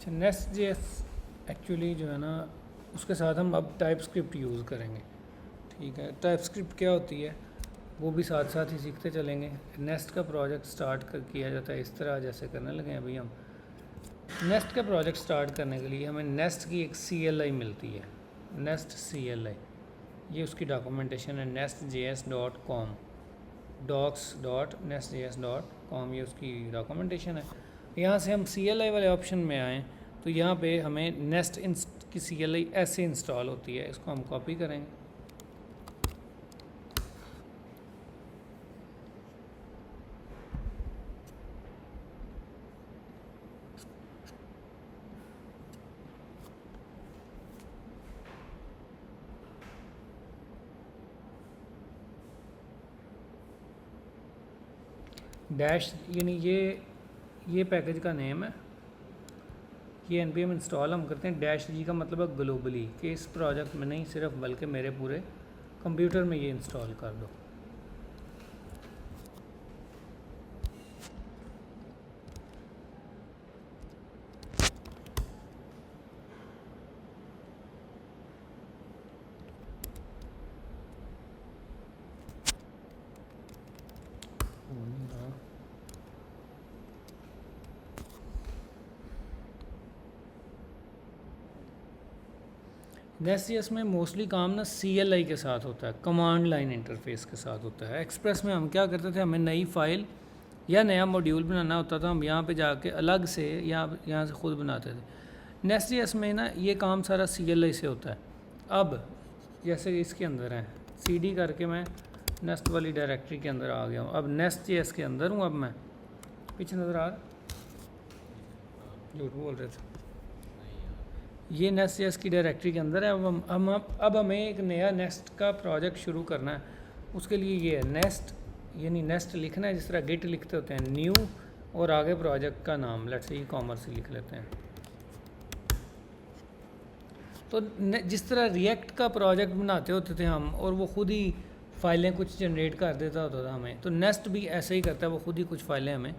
अच्छा, nest JS actually जो है ना उसके साथ हम अब टाइप स्क्रिप्ट यूज़ करेंगे। ठीक है, टाइप स्क्रिप्ट क्या होती है वो भी साथ साथ ही सीखते चलेंगे। नेस्ट का प्रोजेक्ट स्टार्ट कर किया जाता है इस तरह जैसे करने लगे अभी हम। नेस्ट का प्रोजेक्ट स्टार्ट करने के लिए हमें नेस्ट की एक CLI मिलती है, नेस्ट CLI। ये उसकी डॉक्यूमेंटेशन है nestjs.com, docs.nestjs.com, ये उसकी डॉक्यूमेंटेशन है। यहाँ से हम CLI वाले ऑप्शन में आएँ तो यहाँ पे हमें नेस्ट की CLI ऐसे इंस्टॉल होती है, इसको हम कॉपी करेंगे। डैश यानी ये पैकेज का नेम है, ये npm इंस्टॉल हम करते हैं। डैश जी का मतलब है ग्लोबली, कि इस प्रोजेक्ट में नहीं सिर्फ बल्कि मेरे पूरे कंप्यूटर में ये इंस्टॉल कर दो। नेस्ट.js में मोस्टली काम ना CLI के साथ होता है, कमांड लाइन इंटरफेस के साथ होता है। एक्सप्रेस में हम क्या करते थे, हमें नई फाइल या नया मॉड्यूल बनाना होता था, हम यहाँ पे जाके अलग से यहाँ से ख़ुद बनाते थे। नेस्ट.js में ना ये काम सारा CLI से होता है। अब जैसे इसके अंदर है CD करके मैं नेस्ट वाली डायरेक्टरी के अंदर आ गया हूँ। अब नेस्ट.js के अंदर हूँ। अब मैं पीछे नज़र आ रहा, झूठ बोल रहे थे, ये नेस्ट.js की डायरेक्टरी के अंदर है। अब हमें एक नया नेस्ट का प्रोजेक्ट शुरू करना है। उसके लिए ये है नेस्ट, यानी नेस्ट लिखना है जिस तरह गिट लिखते होते हैं, न्यू और आगे प्रोजेक्ट का नाम लेट्स से ई-कॉमर्स ही लिख लेते हैं। तो जिस तरह रिएक्ट का प्रोजेक्ट बनाते होते थे हम और वो खुद ही फाइलें कुछ जनरेट कर देता होता था हमें, तो नेस्ट भी ऐसे ही करता है, वो खुद ही कुछ फाइलें हमें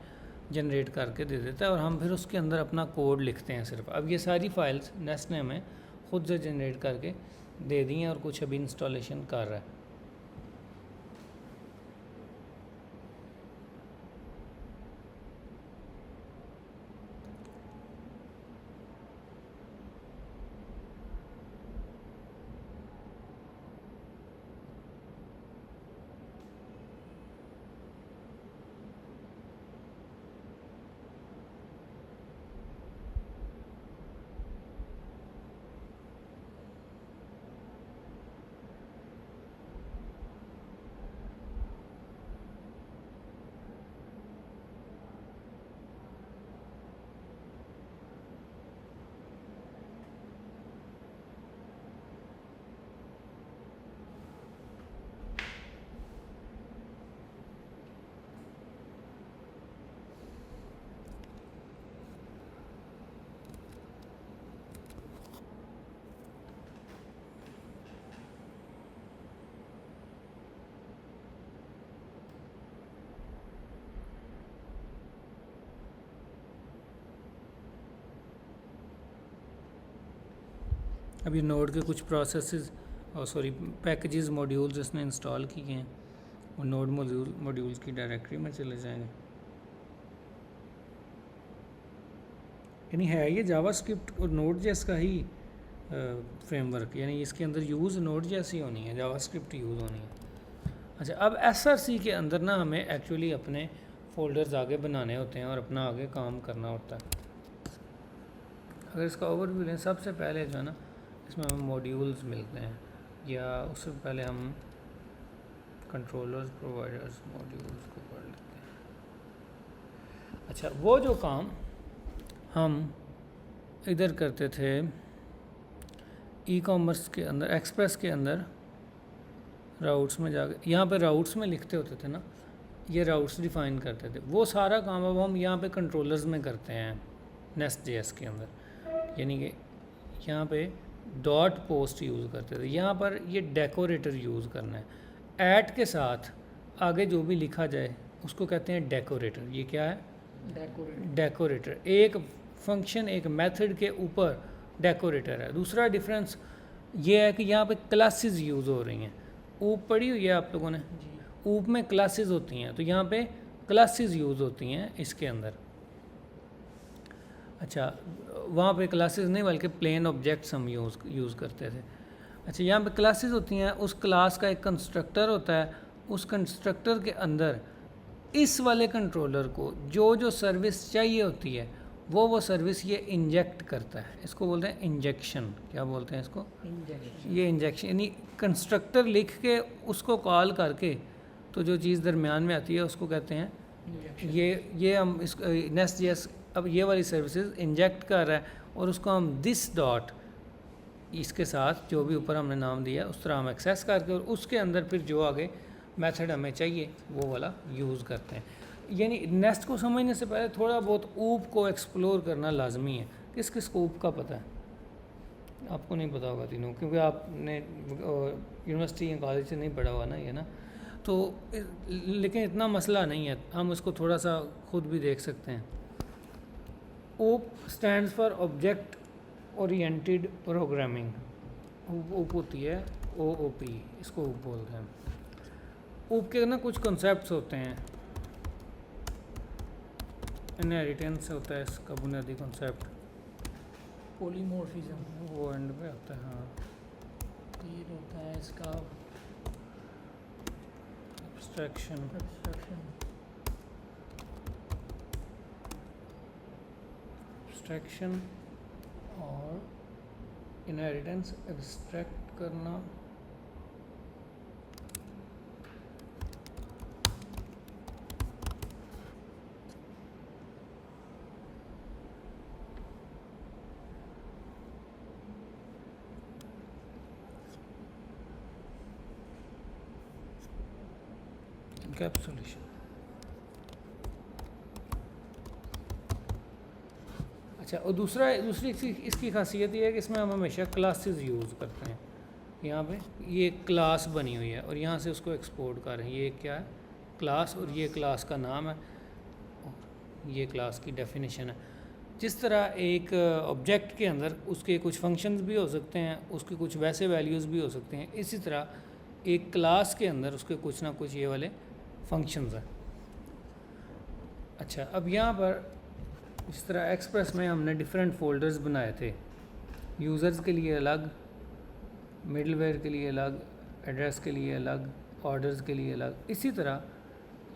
जनरेट करके दे देता है और हम फिर उसके अंदर अपना कोड लिखते हैं सिर्फ। अब ये सारी फाइल्स नेस्ट ने हमें खुद से जनरेट करके दे दी हैं और कुछ अभी इंस्टॉलेशन कर रहा है। अभी नोड के कुछ प्रोसेसेस और पैकेजेस मॉड्यूल्स इसने इंस्टॉल किए हैं और नोड मॉड्यूल्स की डायरेक्टरी में चले जाएंगे। यानी है ये जावास्क्रिप्ट और नोड.js का ही फ्रेमवर्क, यानी इसके अंदर यूज़ नोड.js ही होनी है, जावास्क्रिप्ट यूज़ होनी है। अच्छा, अब SRC के अंदर ना हमें एक्चुअली अपने फोल्डर्स आगे बनाने होते हैं और अपना आगे काम करना होता है। अगर इसका ओवरव्यू लें, सबसे पहले जो है ना इसमें हमें मॉड्यूल्स मिलते हैं, या उससे पहले हम कंट्रोलर्स प्रोवाइडर्स मॉड्यूल्स को पढ़ लेते हैं। अच्छा, वो जो काम हम इधर करते थे ई-कॉमर्स के अंदर, एक्सप्रेस के अंदर राउट्स में जाकर यहाँ पे राउट्स में लिखते होते थे ना, ये राउट्स डिफ़ाइन करते थे, वो सारा काम अब हम यहाँ पे कंट्रोलर्स में करते हैं नेस्ट.js के अंदर। यानी कि यहाँ पे डॉट पोस्ट यूज़ करते थे, यहाँ पर ये डेकोरेटर यूज़ करना है। ऐट के साथ आगे जो भी लिखा जाए उसको कहते हैं डेकोरेटर। ये क्या है? डेकोरेटर। एक फंक्शन एक मेथड के ऊपर डेकोरेटर है। दूसरा डिफरेंस ये है कि यहाँ पे क्लासेस यूज़ हो रही हैं। ऊप पढ़ी हुई है आप लोगों ने, ऊप में क्लासेस होती हैं, तो यहाँ पे क्लासेस यूज़ होती हैं इसके अंदर। अच्छा, वहाँ पे क्लासेस नहीं बल्कि प्लेन ऑब्जेक्ट्स हम यूज़ करते थे। अच्छा, यहाँ पे क्लासेस होती हैं, उस क्लास का एक कंस्ट्रक्टर होता है, उस कंस्ट्रक्टर के अंदर इस वाले कंट्रोलर को जो जो सर्विस चाहिए होती है वो सर्विस ये इंजेक्ट करता है। इसको बोलते हैं इंजेक्शन। क्या बोलते हैं इसको? इंजेक्शन। ये इंजेक्शन यानी कंस्ट्रक्टर लिख के उसको कॉल करके तो जो चीज़ दरमियान में आती है उसको कहते हैं ये हम इस नेस्ट जेएस अब ये वाली सर्विसेज इंजेक्ट कर रहा है और उसको हम दिस डॉट इसके साथ जो भी ऊपर हमने नाम दिया उस तरह हम एक्सेस करके और उसके अंदर फिर जो आगे मेथड हमें चाहिए वो वाला यूज़ करते हैं। यानी नेस्ट को समझने से पहले थोड़ा बहुत ऊप को एक्सप्लोर करना लाजमी है। किस किस को ऊप का पता है? आपको नहीं पता होगा तीनों, क्योंकि आपने यूनिवर्सिटी या कॉलेज से नहीं पढ़ा हुआ ना ये ना, तो लेकिन इतना मसला नहीं है, हम उसको थोड़ा सा खुद भी देख सकते हैं। ऊप stands for object oriented programming. ऊप होती है OOP, इसको ऊप बोलते हैं। ऊप के ना कुछ कॉन्सेप्ट्स होते हैं। इनहेरिटेंस होता है इसका बुनियादी कॉन्सेप्ट, पॉलीमॉर्फिज्म वो एंड पे होता है। हाँ, ये होता है इसका एब्स्ट्रैक्शन। एब्स्ट्रैक्शन और इनहेरिटेंस, एब्स्ट्रैक्ट करना, एनकैप्सुलेशन। अच्छा, और दूसरी इसकी खासियत ये है कि इसमें हम हमेशा क्लासेस यूज़ करते हैं। यहाँ पे ये क्लास बनी हुई है और यहाँ से उसको एक्सपोर्ट कर रहे हैं। ये क्या है? क्लास, और ये क्लास का नाम है, ये क्लास की डेफिनेशन है। जिस तरह एक ऑब्जेक्ट के अंदर उसके कुछ फंक्शंस भी हो सकते हैं, उसके कुछ वैसे वैल्यूज़ भी हो सकते हैं, इसी तरह एक क्लास के अंदर उसके कुछ ना कुछ ये वाले फंक्शंस हैं। अच्छा, अब यहाँ पर इस तरह एक्सप्रेस में हमने डिफरेंट फोल्डर्स बनाए थे, यूज़र्स के लिए अलग, मिडलवेयर के लिए अलग, एड्रेस के लिए अलग, ऑर्डर्स के लिए अलग। इसी तरह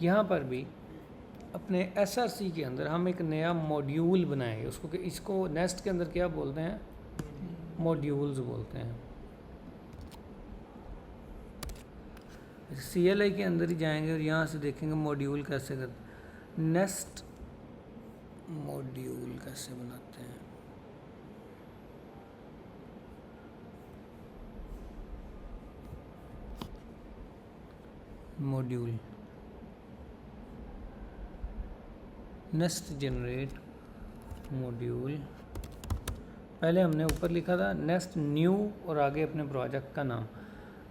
यहाँ पर भी अपने SRC के अंदर हम एक नया मॉड्यूल बनाएंगे। इसको नेस्ट के अंदर क्या बोलते हैं? मॉड्यूल्स बोलते हैं। CLI के अंदर ही जाएंगे और यहाँ से देखेंगे मॉड्यूल कैसे करते हैं। नेस्ट मॉड्यूल कैसे बनाते हैं? Module nest generate module. पहले हमने ऊपर लिखा था नेस्ट न्यू और आगे अपने प्रोजेक्ट का नाम।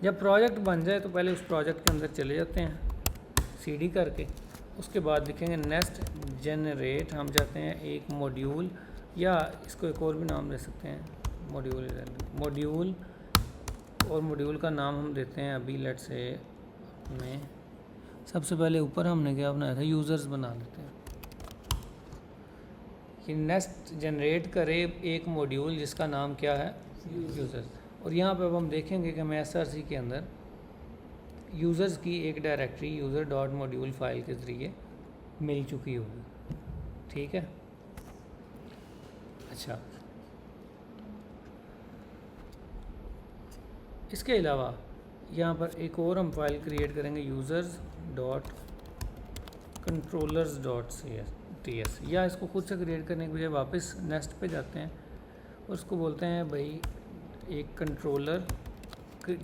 जब प्रोजेक्ट बन जाए तो पहले उस प्रोजेक्ट के अंदर चले जाते हैं CD करके, उसके बाद लिखेंगे नेस्ट जनरेट। हम चाहते हैं एक मॉड्यूल, या इसको एक और भी नाम दे सकते हैं, मॉड्यूल और मॉड्यूल का नाम हम देते हैं अभी लेट से में सबसे पहले ऊपर हमने क्या बनाया था? यूज़र्स बना लेते हैं कि नेस्ट जनरेट करे एक मॉड्यूल जिसका नाम क्या है? यूज़र्स। और यहाँ पे अब हम देखेंगे कि हमें SRC के अंदर यूज़र्स की एक directory user dot module file के ज़रिए मिल चुकी होगी। ठीक है। अच्छा, इसके अलावा यहाँ पर एक और हम फाइल क्रिएट करेंगे, users dot controllers dot TS, या इसको खुद से क्रिएट करने के बजाय वापस नेस्ट पे जाते हैं और उसको बोलते हैं भाई एक कंट्रोलर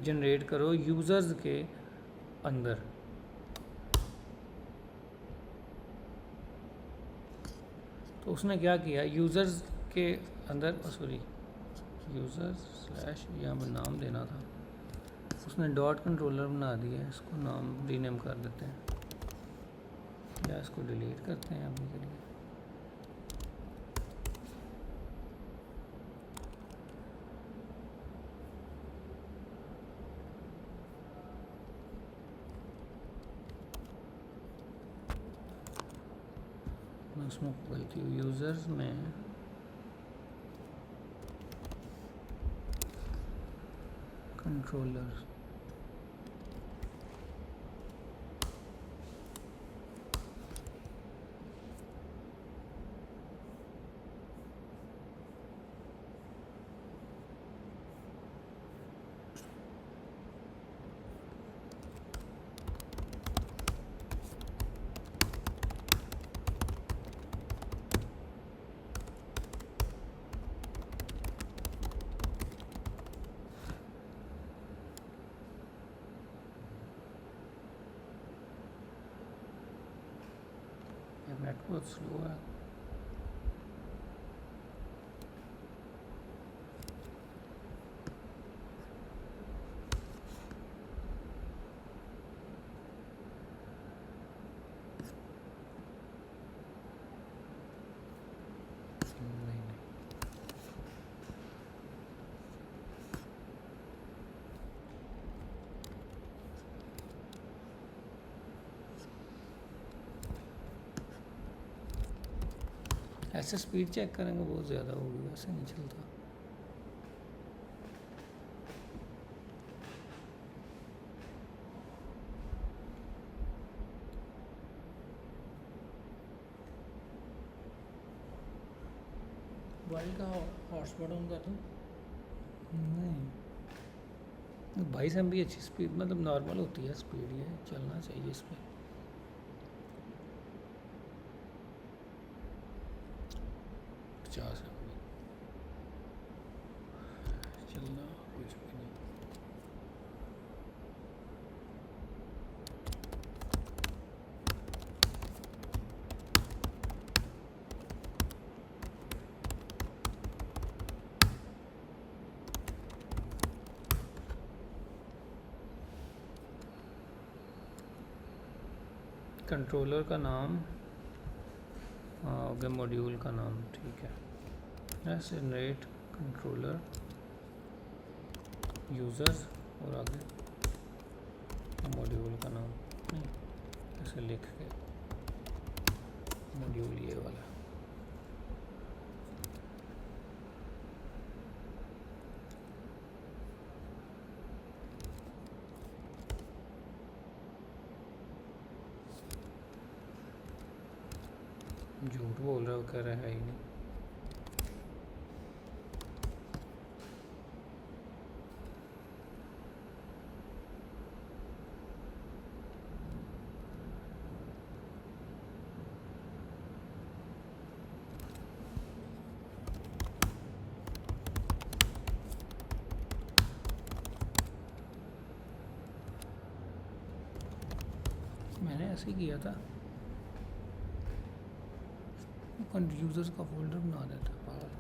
जनरेट करो यूज़र्स के अंदर। तो उसने क्या किया? यूज़र्स के अंदर, सॉरी यूज़र्स स्लैश, यहाँ पर नाम देना था, उसने डॉट कंट्रोलर बना दिया है। इसको नाम रीनेम कर देते हैं या इसको डिलीट करते हैं अभी के लिए। उसमें गलती हुई, यूज़र्स में कंट्रोलर नेटवर्क स्लो है। ऐसे स्पीड चेक करेंगे बहुत ज़्यादा होगी, वैसे नहीं चलता। वाई का हॉटस्पॉट ऑन कर दूँ? नहीं 22 MB अच्छी स्पीड, मतलब नॉर्मल होती है स्पीड, ये चलना चाहिए इस पर। 50 MB चलना कुछ भी नहीं। कंट्रोलर का नाम हो गया, मॉड्यूल का नाम, ठीक है। ऐसे जनरेट कंट्रोलर यूज़र्स और आगे मॉड्यूल का नाम, नहीं ऐसे लिख के मॉड्यूल ये वाला। झूठ बोल रहा हो, कह रहा है ही नहीं। मैंने ऐसे ही किया था, यूज़र्स का फोल्डर बना देता पागल।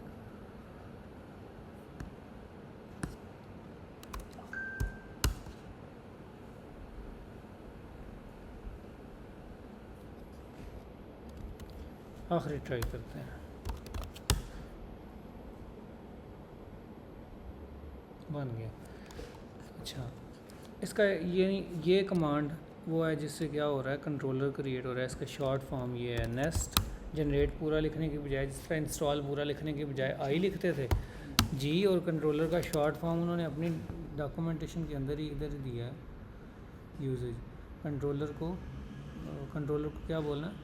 आखिरी ट्राई करते हैं। बन गया। अच्छा, इसका ये कमांड वो है जिससे क्या हो रहा है, कंट्रोलर क्रिएट हो रहा है। इसका शॉर्ट फॉर्म ये है नेस्ट जनरेट। पूरा लिखने की बजाय, जिस तरह इंस्टॉल पूरा लिखने की बजाय आई लिखते थे जी, और कंट्रोलर का शॉर्ट फॉर्म उन्होंने अपनी डॉक्यूमेंटेशन के अंदर ही इधर दिया है। यूजेज कंट्रोलर को क्या बोलना है,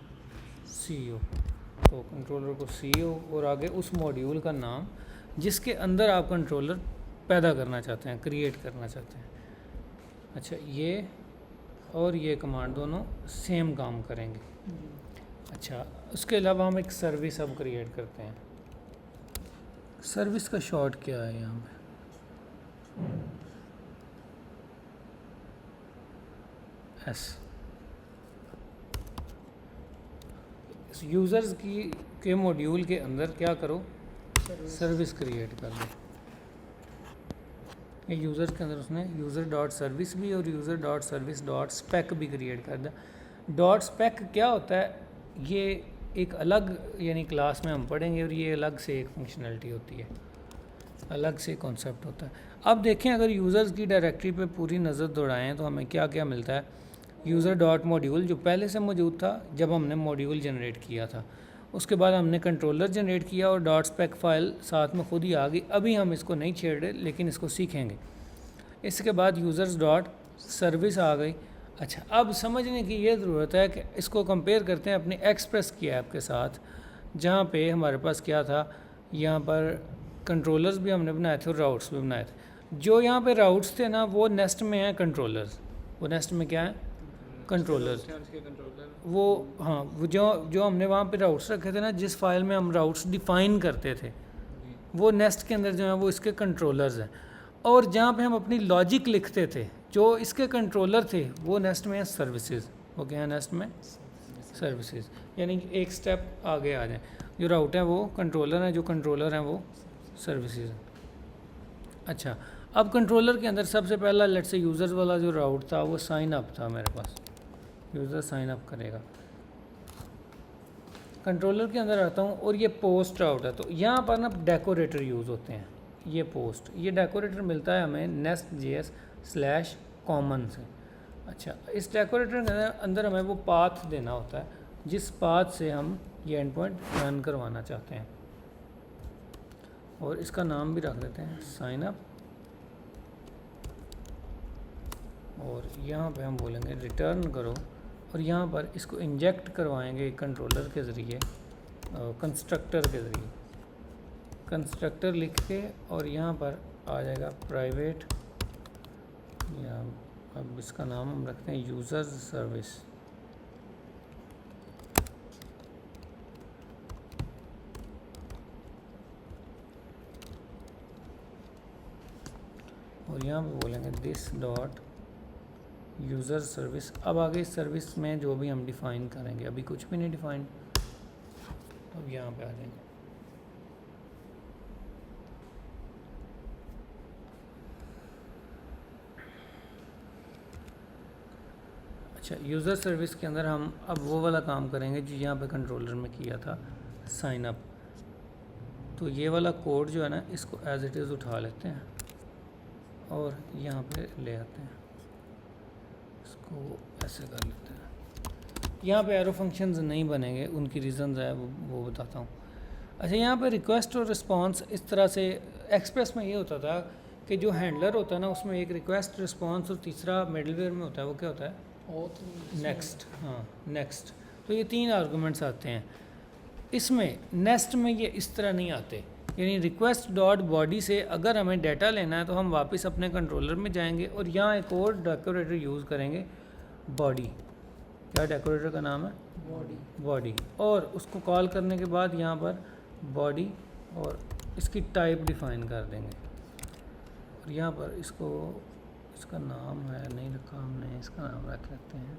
CEO। तो कंट्रोलर को CEO और आगे उस मॉड्यूल का नाम जिसके अंदर आप कंट्रोलर पैदा करना चाहते हैं, क्रिएट करना चाहते हैं। अच्छा, ये और ये कमांड दोनों सेम काम करेंगे। अच्छा, उसके अलावा हम एक सर्विस अब क्रिएट करते हैं। सर्विस का शॉर्ट क्या है यहाँ पे, एस। यूज़र्स के मॉड्यूल के अंदर क्या करो, सर्विस क्रिएट कर लो। ये यूज़र के अंदर उसने यूज़र डॉट सर्विस भी और user dot service dot spec भी क्रिएट कर दिया। डॉट स्पेक क्या होता है, ये एक अलग यानी क्लास में हम पढ़ेंगे, और ये अलग से एक फंक्शनलिटी होती है, अलग से कॉन्सेप्ट होता है। अब देखें, अगर यूज़र्स की डायरेक्टरी पे पूरी नज़र दौड़ाएं तो हमें क्या क्या मिलता है। यूज़र डॉट मॉड्यूल जो पहले से मौजूद था जब हमने मॉड्यूल जनरेट किया था, उसके बाद हमने कंट्रोलर जनरेट किया और डॉट स्पेक फाइल साथ में खुद ही आ गई। अभी हम इसको नहीं छेड़ रहे लेकिन इसको सीखेंगे। इसके बाद यूज़र्स डॉट सर्विस आ गई। अच्छा, अब समझने की ये ज़रूरत है कि इसको कंपेयर करते हैं अपनी एक्सप्रेस की ऐप के साथ, जहाँ पे हमारे पास क्या था, यहाँ पर कंट्रोलर्स भी हमने बनाए थे और राउट्स भी बनाए थे। जो यहाँ पे राउट्स थे ना वो नेस्ट में हैं कंट्रोलर्स, वो नेस्ट में क्या है, कंट्रोलर्स। वो हाँ, वो जो जो हमने वहाँ पे राउट्स रखे थे ना, जिस फाइल में हम राउट्स डिफ़ाइन करते थे, वो नेस्ट के अंदर जो है वो इसके कंट्रोलर्स हैं। और जहाँ पे हम अपनी लॉजिक लिखते थे, जो इसके कंट्रोलर थे, वो नेस्ट में है सर्विसेज। वो क्या है नेस्ट में, सर्विसेज। यानी कि एक स्टेप आगे आ जाए, जो राउट है वो कंट्रोलर है, जो कंट्रोलर हैं वो सर्विसेज हैं। अच्छा, अब कंट्रोलर के अंदर सबसे पहला लेट्स से यूज़र्स वाला जो राउट था वो साइन अप था मेरे पास, यूज़र साइन अप करेगा। कंट्रोलर के अंदर आता हूँ और ये पोस्ट राउट है, तो यहाँ पर ना डेकोरेटर यूज़ होते हैं। ये पोस्ट, ये डेकोरेटर मिलता है हमें nest.js/common से। अच्छा, इस डेकोरेटर के अंदर हमें वो पाथ देना होता है जिस पाथ से हम ये एंड पॉइंट रन करवाना चाहते हैं, और इसका नाम भी रख देते हैं साइन अप। और यहाँ पे हम बोलेंगे रिटर्न करो, और यहाँ पर इसको इंजेक्ट करवाएंगे कंट्रोलर के ज़रिए, कंस्ट्रक्टर के ज़रिए। कंस्ट्रक्टर लिख के और यहाँ पर आ जाएगा प्राइवेट, या अब इसका नाम हम रखते हैं यूज़र्स सर्विस। और यहाँ पे बोलेंगे दिस डॉट यूज़र सर्विस। अब आगे इस सर्विस में जो भी हम डिफ़ाइन करेंगे, अभी कुछ भी नहीं डिफ़ाइन, अब यहाँ पे आ जाएंगे। अच्छा, यूज़र सर्विस के अंदर हम अब वो वाला काम करेंगे जो यहाँ पे कंट्रोलर में किया था, साइन अप। तो ये वाला कोड जो है ना, इसको एज इट इज़ उठा लेते हैं और यहाँ पे ले आते हैं, इसको ऐसे कर लेते हैं। यहाँ पे एरो फंक्शंस नहीं बनेंगे, उनकी रीज़न्स है वो बताता हूँ। अच्छा, यहाँ पे रिक्वेस्ट और रिस्पांस इस तरह से, एक्सप्रेस में ये होता था कि जो हैंडलर होता है ना उसमें एक रिक्वेस्ट रिस्पांस और तीसरा मिडलवेयर में होता है, वो क्या होता है, नेक्स्ट। हाँ, नेक्स्ट। तो ये 3 आर्गूमेंट्स आते हैं। इसमें नेस्ट में ये इस तरह नहीं आते, यानी रिक्वेस्ट डॉट बॉडी से अगर हमें डाटा लेना है तो हम वापस अपने कंट्रोलर में जाएंगे और यहाँ एक और डेकोरेटर यूज़ करेंगे, बॉडी। क्या डेकोरेटर का नाम है, बॉडी। और उसको कॉल करने के बाद यहाँ पर बॉडी और इसकी टाइप डिफ़ाइन कर देंगे, और यहाँ पर इसको, इसका नाम है नहीं रखा हमने, इसका नाम रख लेते हैं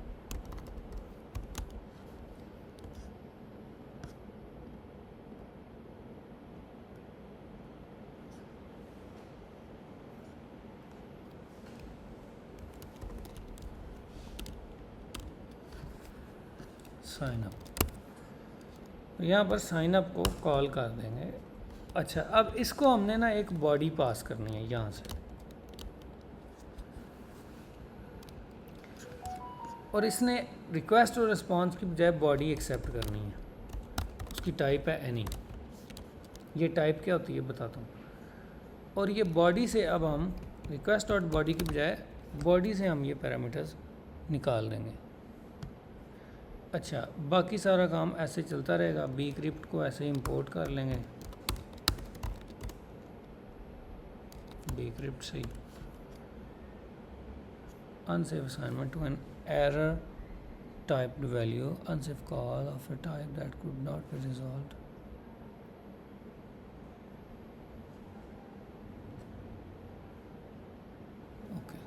साइन अप। यहाँ पर साइन अप को कॉल कर देंगे। अच्छा, अब इसको हमने ना एक बॉडी पास करनी है यहाँ से, और इसने रिक्वेस्ट और रिस्पांस की बजाय बॉडी एक्सेप्ट करनी है। उसकी टाइप है एनी। ये टाइप क्या होती है बताता हूँ। और ये बॉडी से अब हम रिक्वेस्ट डॉट बॉडी की बजाय बॉडी से हम ये पैरामीटर्स निकाल देंगे। अच्छा, बाकी सारा काम ऐसे चलता रहेगा। बी क्रिप्ट को ऐसे ही इंपोर्ट कर लेंगे, बी क्रिप्ट से unsafe assignment to an error typed value, unsafe call of a type that could not be resolved. Okay,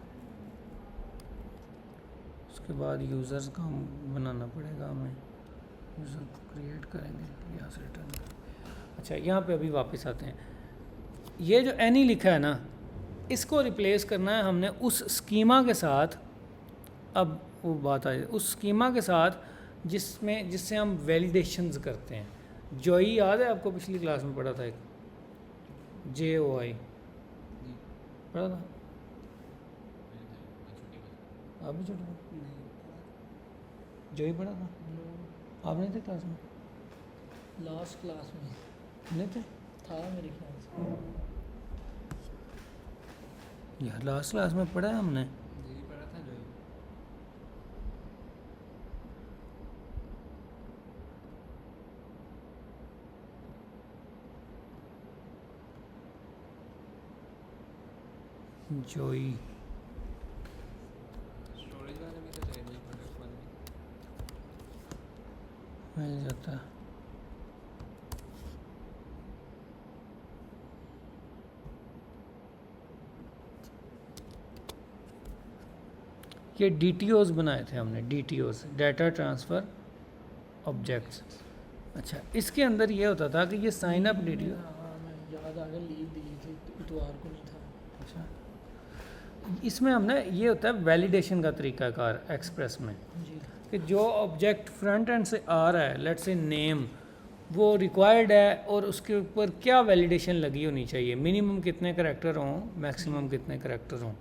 उसके बाद यूज़र्स का बनाना पड़ेगा हमें, यूज़र को क्रिएट करेंगे, यहाँ से रिटर्न करेंगे। अच्छा, यहाँ पे अभी वापस आते हैं। ये जो एनी लिखा है ना, इसको रिप्लेस करना है हमने उस स्कीमा के साथ। अब वो बात आ जाए उस स्कीमा के साथ जिससे हम वैलिडेशंस करते हैं। जॉई याद है आपको, पिछली क्लास में पढ़ा था, एक JOI पढ़ा था आप भी, छोटे जॉई पढ़ा था आपने थे क्लास में, लास्ट क्लास में नहीं थे था मेरे ख्याल से। यार लास्ट क्लास में पढ़ा है हमने। जी पढ़ा था जो जोई स्टोरेज वाले में तो चाहिए नहीं प्रोडक्ट वाले में। मिल जाता है। ये DTOs बनाए थे हमने, DTOs, डाटा ट्रांसफ़र ऑब्जेक्ट्स। अच्छा, इसके अंदर ये होता था कि ये साइन अप DTO। हाँ मैं याद आ गया, लीव दी थी इतवार को नहीं था। अच्छा, इसमें हमने ये होता है वैलिडेशन का तरीकाकार एक्सप्रेस में, जी कि जो ऑब्जेक्ट फ्रंट एंड से आ रहा है, लेट्स से नेम, वो रिक्वायर्ड है और उसके ऊपर क्या वैलिडेशन लगी होनी चाहिए, मिनिमम कितने करैक्टर हों, मैक्सिमम कितने करैक्टर हों।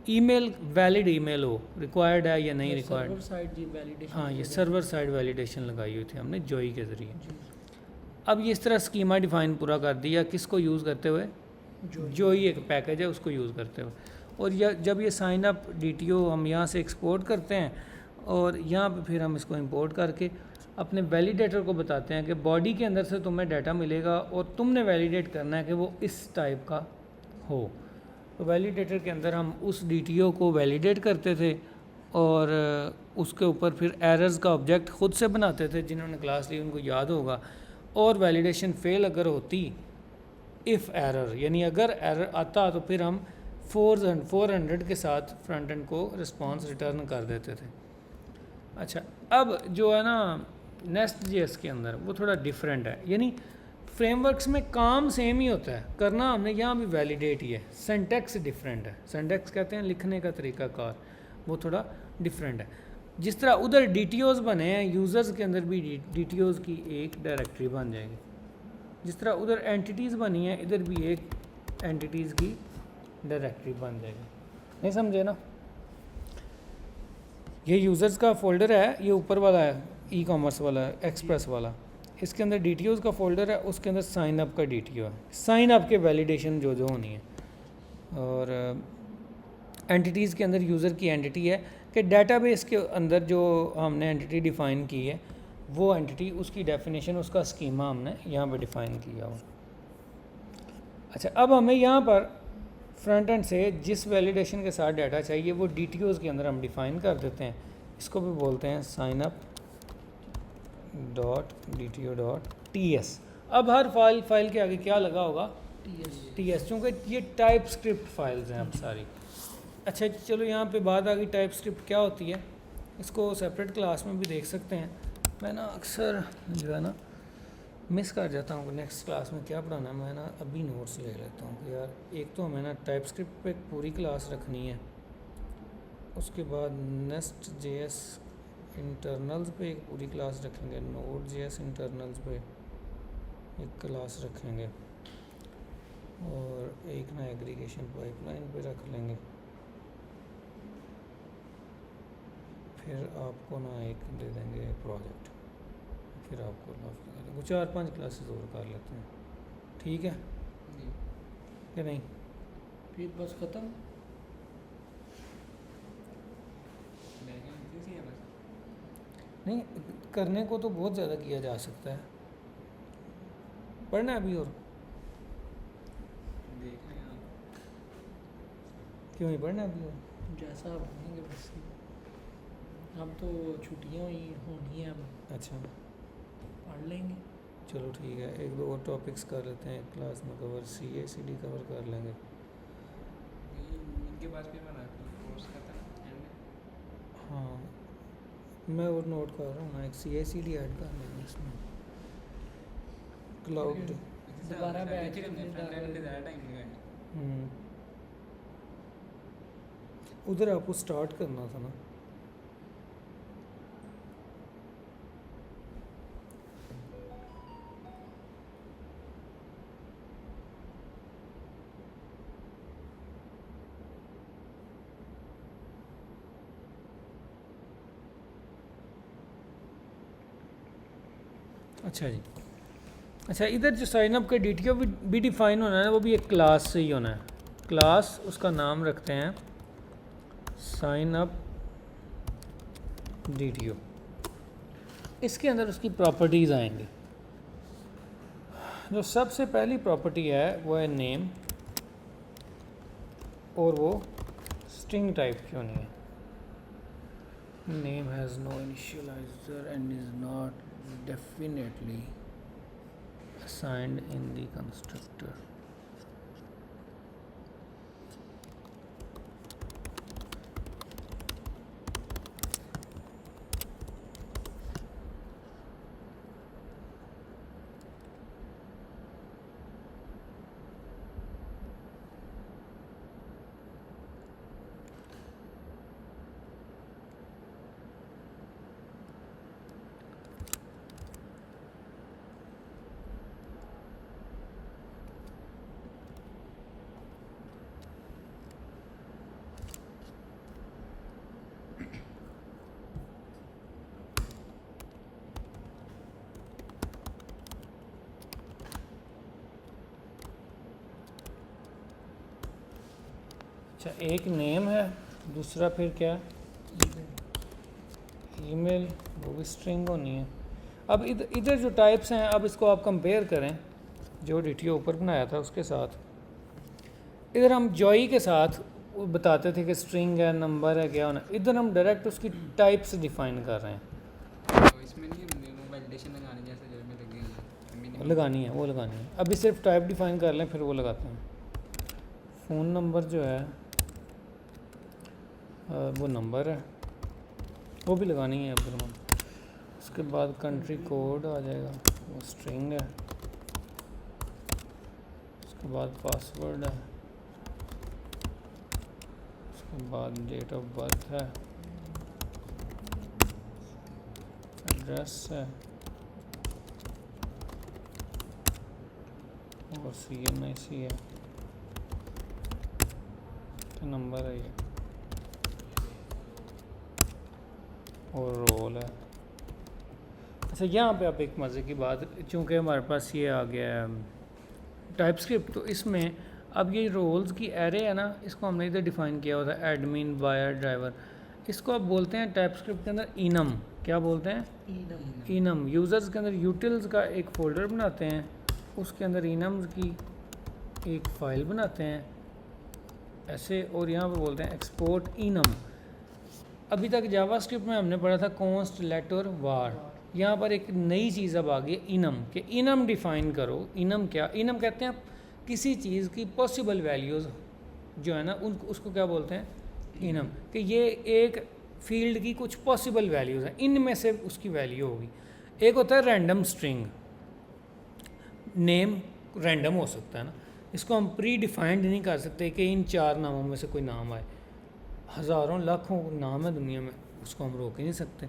ईमेल वैलिड ईमेल हो, रिक्वायर्ड है या नहीं रिक्वायर्ड। सर्वर साइड जी वैलिडेशन। हाँ, ये सर्वर साइड वैलिडेशन लगाई हुई थी हमने जोई के ज़रिए। जी अब ये इस तरह स्कीमा डिफाइन पूरा कर दिया, किसको यूज़ करते हुए, जो जोई एक पैकेज है उसको यूज़ करते हुए। और जब ये साइन अप DTO हम यहाँ से एक्सपोर्ट करते हैं और यहाँ पे फिर हम इसको इंपोर्ट करके अपने वैलिडेटर को बताते हैं कि बॉडी के अंदर से तुम्हें डाटा मिलेगा और तुमने वैलिडेट करना है कि वो इस टाइप का हो। तो वैलिडेटर के अंदर हम उस DTO को वैलिडेट करते थे और उसके ऊपर फिर एरर्स का ऑब्जेक्ट खुद से बनाते थे, जिन्होंने क्लास ली उनको याद होगा। और वैलिडेशन फेल अगर होती, इफ़ एरर, यानी अगर एरर आता तो फिर हम 400 के साथ फ्रंट एंड को रिस्पांस रिटर्न कर देते थे। अच्छा, अब जो है ना Nest.js के अंदर वो थोड़ा डिफरेंट है, यानी फ्रेमवर्क्स में काम सेम ही होता है, करना हमने यहाँ भी वैलिडेट ही है, सिंटैक्स डिफरेंट है। सिंटैक्स कहते हैं लिखने का तरीकाकार, वो थोड़ा डिफरेंट है। जिस तरह उधर DTOs बने हैं, यूज़र्स के अंदर भी DTOs की एक डायरेक्टरी बन जाएगी। जिस तरह उधर एंटिटीज़ बनी है, इधर भी एक एंटिटीज़ की डायरेक्टरी बन जाएगी। नहीं समझे ना? ये यूज़र्स का फोल्डर है, ये ऊपर वाला है ई-कॉमर्स वाला, एक्सप्रेस वाला। इसके अंदर DTOs का फोल्डर है, उसके अंदर साइन अप का DTO है, साइन अप के वैलिडेशन जो जो होनी है। और एंटिटीज़ के अंदर यूज़र की एंटिटी है कि डेटाबेस के अंदर जो हमने एंटिटी डिफ़ाइन की है, वो एंटिटी, उसकी डेफिनेशन, उसका स्कीमा हमने यहाँ पे डिफ़ाइन किया हुआ। अच्छा, अब हमें यहाँ पर फ्रंट एंड से जिस वैलिडेशन के साथ डाटा चाहिए वो DTOs के अंदर हम डिफ़ाइन कर देते हैं। इसको भी बोलते हैं साइन अप .DTO.TS। अब हर फाइल के आगे क्या लगा होगा, TS, चूँकि ये टाइप स्क्रिप्ट फाइल्स हैं अब सारी। अच्छा चलो, यहाँ पे बात आ गई टाइप स्क्रिप्ट क्या होती है, इसको सेपरेट क्लास में भी देख सकते हैं। मैं ना अक्सर जो है ना मिस कर जाता हूँ कि नेक्स्ट क्लास में क्या पढ़ाना है। मैं ना अभी नोट्स ले लेता हूँ कि यार एक तो हमें ना टाइप स्क्रिप्ट पे एक पूरी क्लास रखनी है, उसके बाद Nest.js इंटरनल्स पे एक पूरी क्लास रखेंगे, Node.js इंटरनल्स पे एक क्लास रखेंगे, और एक ना एग्रीगेशन पाइपलाइन पे रख लेंगे। फिर आपको ना एक दे देंगे प्रोजेक्ट, फिर आपको वो 4-5 क्लासेस और कर लेते हैं, ठीक है जी। कि नहीं? फिर बस ख़त्म। बैकएंड इजी है बस। नहीं, करने को तो बहुत ज़्यादा किया जा सकता है। पढ़ना है अभी और देख लें आप। क्यों नहीं पढ़ना है अभी और? जैसा आप बनेंगे बस। अब तो छुट्टियाँ हुई होनी है, अब अच्छा पढ़ लेंगे। चलो ठीक है, एक दो और टॉपिक्स कर लेते हैं क्लास में कवर, CA/CD कवर कर लेंगे। इनके पास भी बना कोर्स खत्म एंड में। हाँ, मैं और नोट कर रहा हूँ ना, एक CA/CD ऐड कर लेंगे इसमें। क्लाउड दोबारा बैच फ्रंट एंड पे ज़्यादा टाइम लगाएंगे। उधर आपको स्टार्ट करना था ना। अच्छा जी, अच्छा, इधर जो साइन अप का DTO भी डिफाइन होना है, वो भी एक क्लास से ही होना है। क्लास, उसका नाम रखते हैं साइन अप DTO। इसके अंदर उसकी प्रॉपर्टीज़ आएंगी। जो सबसे पहली प्रॉपर्टी है वो है नेम, और वो स्ट्रिंग टाइप की होनी है। Name has no initializer and is not definitely assigned in the constructor। अच्छा, एक नेम है, दूसरा फिर क्या, ईमेल, वो भी स्ट्रिंग होनी है। अब इधर जो टाइप्स हैं, अब इसको आप कंपेयर करें जो DTO ऊपर बनाया था उसके साथ। इधर हम जॉई के साथ वो बताते थे कि स्ट्रिंग है, नंबर है, क्या होना। इधर हम डायरेक्ट उसकी टाइप्स डिफाइन कर रहे हैं। तो इसमें नहीं है वैलिडेशन लगाने जैसे जो में लगी है वो लगानी है। अभी सिर्फ टाइप डिफाइन कर लें, फिर वो लगाते हैं। फ़ोन नंबर जो है वो नंबर है, वो भी लगानी है फिर हम। उसके बाद कंट्री कोड आ जाएगा, वो स्ट्रिंग है। उसके बाद पासवर्ड है। उसके बाद डेट ऑफ बर्थ है, एड्रेस है, और CNIC है, नंबर है ये, और रोल है। अच्छा, यहाँ पे आप एक मज़े की बात, चूँकि हमारे पास ये आ गया है टाइप स्क्रिप्ट, तो इसमें अब ये रोल्स की एरे है ना, इसको हमने इधर डिफ़ाइन किया हुआ था, एडमिन, बायर, ड्राइवर। इसको आप बोलते हैं टाइप स्क्रिप्ट के अंदर इनम। क्या बोलते हैं? इनम। यूज़र्स के अंदर यूटिल्स का एक फ़ोल्डर बनाते हैं, उसके अंदर इनम्स की एक फ़ाइल बनाते हैं ऐसे, और यहाँ पे बोलते हैं एक्सपोर्ट इनम। अभी तक जावास्क्रिप्ट में हमने पढ़ा था कॉन्स्ट, लेट और वार। यहाँ पर एक नई चीज़ अब आ गई, इनम, कि इनम डिफ़ाइन करो। इनम क्या? इनम कहते हैं किसी चीज़ की पॉसिबल वैल्यूज़ जो है ना, उनको उसको क्या बोलते हैं? इनम। कि ये एक फील्ड की कुछ पॉसिबल वैल्यूज़ हैं, इनमें से उसकी वैल्यू होगी। एक होता है रैंडम स्ट्रिंग, नेम रैंडम हो सकता है ना, इसको हम प्री डिफाइंड नहीं कर सकते कि इन 4 नामों में से कोई नाम आए। हज़ारों लाखों नाम है दुनिया में, उसको हम रोक ही नहीं सकते।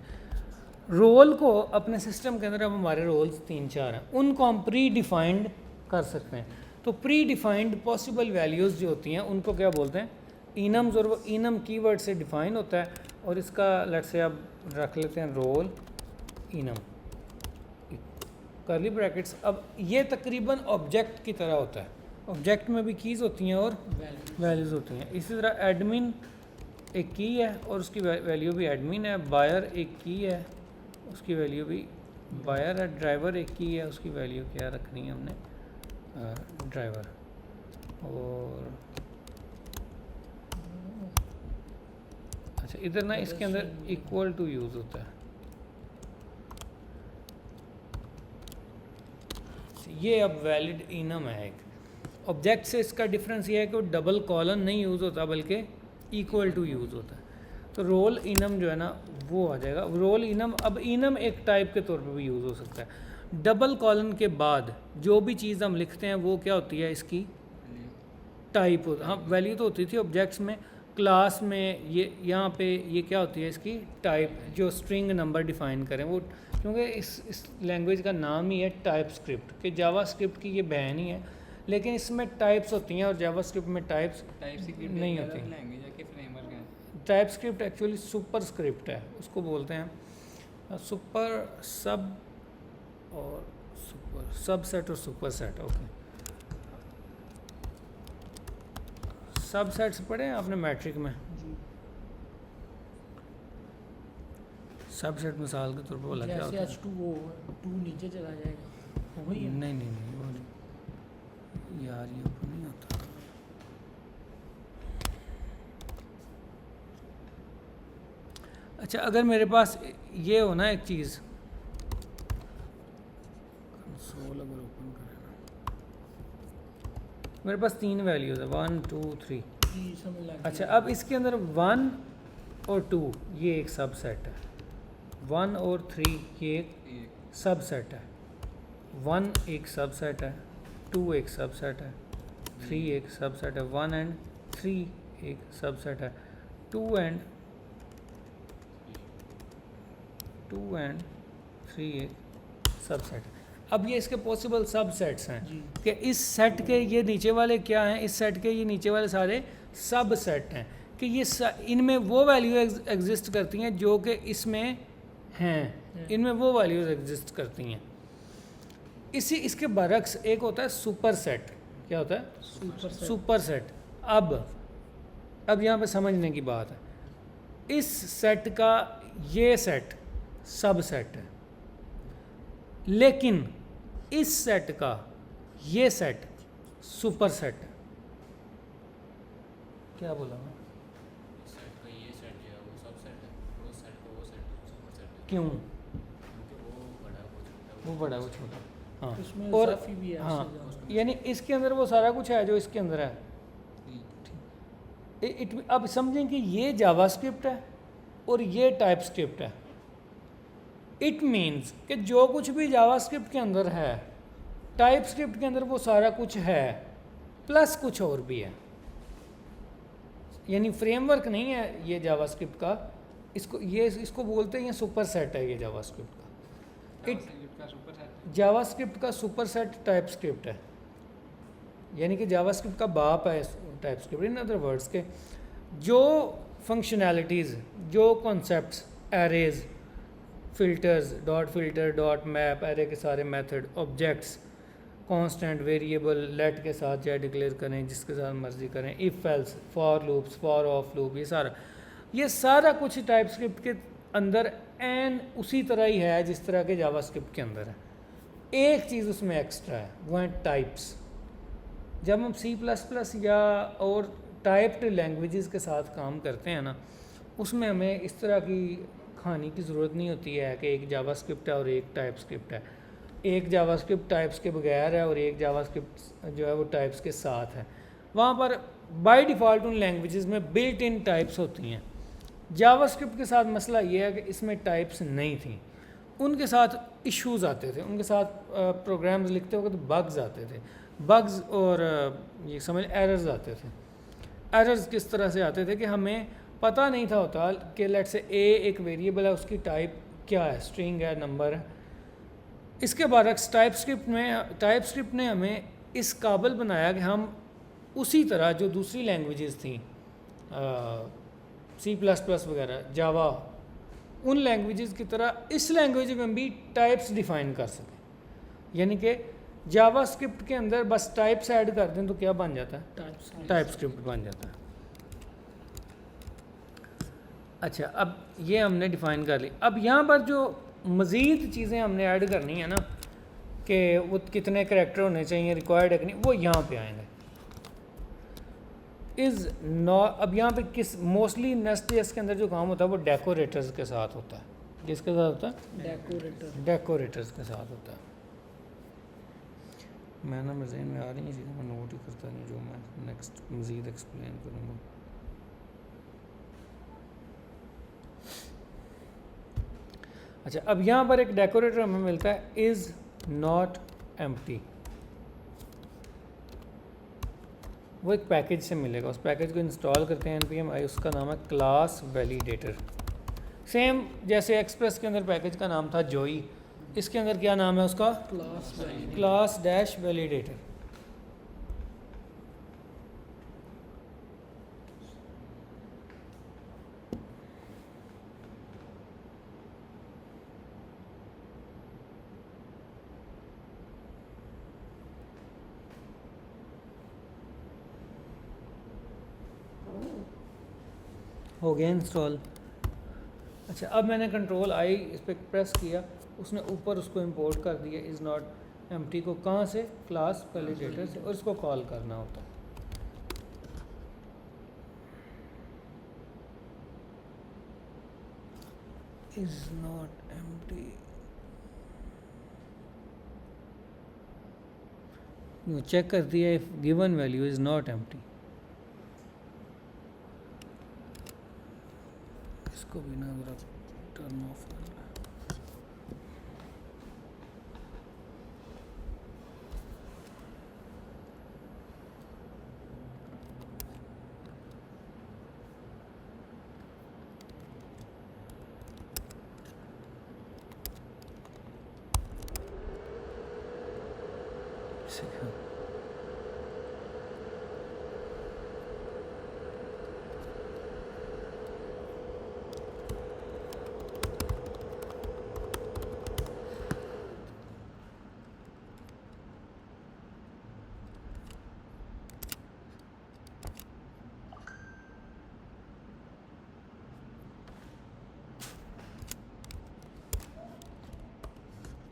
रोल को अपने सिस्टम के अंदर अब हमारे रोल्स 3-4 हैं, उनको हम प्री डिफाइंड कर सकते हैं। तो प्री डिफाइंड पॉसिबल वैल्यूज़ जो होती हैं उनको क्या बोलते हैं? इनम्स। और वो इनम कीवर्ड से डिफाइन होता है, और इसका लेट से अब रख लेते हैं रोल इनम कर्ली ब्रैकेट्स। अब ये तकरीबन ऑब्जेक्ट की तरह होता है, ऑब्जेक्ट में भी कीज़ होती हैं और वैल्यूज़ होती हैं। इसी तरह एडमिन एक की है और उसकी वैल्यू भी एडमिन है, बायर एक की है, उसकी वैल्यू भी बायर है, ड्राइवर एक की है, उसकी वैल्यू क्या रखनी है हमने? ड्राइवर। और अच्छा, इधर ना इसके अंदर इक्वल टू यूज़ होता है। ये अब वैलिड इनम है एक। ऑब्जेक्ट से इसका डिफरेंस ये है कि वो डबल कॉलन नहीं यूज़ होता, बल्कि इक्वल टू यूज़ होता है। तो रोल इनम जो है ना वो आ जाएगा। रोल इनम, अब इनम एक टाइप के तौर पर भी यूज़ हो सकता है। डबल कॉलन के बाद जो भी चीज़ हम लिखते हैं वो क्या होती है? इसकी टाइप होता है। हाँ, वैल्यू तो होती थी ऑब्जेक्ट्स में, क्लास में ये यहाँ पे ये क्या होती है? इसकी टाइप, जो स्ट्रिंग नंबर डिफाइन करें वो, क्योंकि इस लैंग्वेज का नाम ही है टाइप स्क्रिप्ट, कि जावा स्क्रिप्ट की ये बहन ही है, लेकिन इसमें टाइप्स होती हैं और जावा स्क्रिप्ट में टाइप्स नहीं होती। लैंग्वेज है कि फ्रेमवर्क है? Type script actually super script है, उसको बोलते हैं सुपर सब और सुपर सबसेट और सुपरसेट, ओके। सबसेट्स पढ़े हैं आपने मैट्रिक में? जी। सबसेट मिसाल के तौर पर बोला क्या जैसे होता है? H2 वो 2 नीचे चला जाएगा वही है। नहीं नहीं नहीं, वो नहीं यार, ये ऊपर नहीं होता। अच्छा, अगर मेरे पास ये हो ना एक चीज़, कंसोल अगर ओपन करें ना, मेरे पास 3 वैल्यूज़ है 1 2 3। जी समझ लग अच्छा, गया। अब इसके अंदर 1 और 2 ये एक सबसेट है, 1 और 3 ये एक एक सबसेट है, 1 एक सबसेट है, 2 एक सबसेट है, 3 एक सबसेट है, 1 एंड 3 एक सबसेट है, 2 एंड 3 एक सबसेट है। अब ये इसके पॉसिबल सबसेट्स हैं जी कि इस सेट के ये नीचे वाले क्या हैं, इस सेट के ये नीचे वाले सारे सबसेट हैं, कि ये इनमें वो वैल्यू एग्जिस्ट करती हैं जो कि इसमें हैं, इनमें वो वैल्यूज एग्जिस्ट करती हैं। इसके बरक्स एक होता है सुपर सेट। क्या होता है? Super set. Super set. अब यहाँ पे समझने की बात है, इस सेट का ये सेट सबसेट है, लेकिन इस सेट का ये सेट सुपर सेट है। क्या बोला मैं? सेट का ये सेट जो है वो सब सेट है, वो सेट का वो सेट सुपर सेट है, क्यों? क्योंकि वो बड़ा है वो छोटा है, वो बड़ा वो छोटा, हाँ। उसमें और इजाफी भी है हाँ, उससे ज़्यादा। यानी इसके अंदर वो सारा कुछ है जो इसके अंदर है। अब समझें कि ये जावास्क्रिप्ट है और ये टाइपस्क्रिप्ट है। इट मीन्स कि जो कुछ भी जावास्क्रिप्ट के अंदर है, टाइपस्क्रिप्ट के अंदर वो सारा कुछ है, प्लस कुछ और भी है। यानी फ्रेमवर्क नहीं है ये जावास्क्रिप्ट का, इसको बोलते हैं ये सुपर सेट है ये जावास्क्रिप्ट का। का सुपर सेट जावास्क्रिप्ट का सुपर सेट टाइपस्क्रिप्ट है, यानी कि जावास्क्रिप्ट का बाप है टाइपस्क्रिप्ट। इन अदर वर्ड्स के जो फंक्शनैलिटीज़, जो concepts, arrays, filters, dot filter, dot map, array के सारे method, objects, constant, variable, let के साथ चाहे डिक्लेयर करें, जिसके साथ मर्जी करें, if else, for loops, for of loop, ये सारा कुछ टाइपस्क्रिप्ट के अंदर एन उसी तरह ही है जिस तरह के जावास्क्रिप्ट के अंदर है। एक चीज़ उसमें एक्स्ट्रा है, वो है टाइप्स। जब हम C++ या और टाइप्ड लैंग्वेजेस के साथ काम करते हैं ना, उसमें हमें इस तरह की खाने की ज़रूरत नहीं होती है कि एक जावास्क्रिप्ट है और एक टाइपस्क्रिप्ट है, एक जावास्क्रिप्ट टाइप्स के बगैर है और एक जावास्क्रिप्ट जो है वो टाइप्स के साथ है। वहाँ पर बाय डिफ़ॉल्ट उन लैंग्वेजेस में बिल्ट इन टाइप्स होती हैं। जावास्क्रिप्ट के साथ मसला ये है कि इसमें टाइप्स नहीं थी, उनके साथ इश्यूज आते थे, उनके साथ प्रोग्राम्स लिखते वक्त बग्स आते थे, बग्स और ये समझ एरर्स आते थे। एरर्स किस तरह से आते थे कि हमें पता नहीं था होता कि लेट से ए एक वेरिएबल है, उसकी टाइप क्या है, स्ट्रिंग है, नंबर है। इसके बरक्स टाइपस्क्रिप्ट ने हमें इस काबिल बनाया कि हम उसी तरह जो दूसरी लैंग्वेजेस थी C++ वगैरह, जावा, उन लैंग्वेजेस की तरह इस लैंग्वेज में भी टाइप्स डिफ़ाइन कर सकें। यानी कि जावास्क्रिप्ट के अंदर बस टाइप्स ऐड कर दें तो क्या बन जाता है? टाइपस्क्रिप्ट बन जाता है। अच्छा, अब ये हमने डिफ़ाइन कर ली। अब यहाँ पर जो मज़ीद चीज़ें हमने ऐड करनी है ना, कि वो कितने करैक्टर होने चाहिए, रिक्वायर्ड है कि नहीं, वो यहाँ पे आएंगे। अब यहाँ पे किस मोस्टली नेस्ट.जेएस के अंदर जो काम होता है वो डेकोरेटर्स के साथ होता है। किसके साथ होता है? डेकोरेटर्स के साथ होता है। मैं ना मेरे ज़हन में आ रही है चीज़ें, मैं नोट ही करता नहीं, जो मैं नेक्स्ट मज़ीद एक्सप्लेन करूँगा। अच्छा, अब यहाँ पर एक डेकोरेटर हमें मिलता है, इज़ नॉट एम्प्टी। वो एक पैकेज से मिलेगा, उस पैकेज को इंस्टॉल करते हैं npm i, उसका नाम है क्लास वैलिडेटर। सेम जैसे एक्सप्रेस के अंदर पैकेज का नाम था जोई, इसके अंदर क्या नाम है उसका? Class dash validator. हो गया इंस्टॉल। अच्छा, अब मैंने कंट्रोल आई इस पर प्रेस किया, उसने ऊपर उसको इंपोर्ट कर दिया इज़ नॉट एम्प्टी को। कहाँ से? क्लास वैलिडेटर से, और इसको कॉल करना होता है। इज़ नॉट एम्प्टी, चेक कर दिया if given value is not empty. इसको भी ना ज़रा टर्न ऑफ करना है।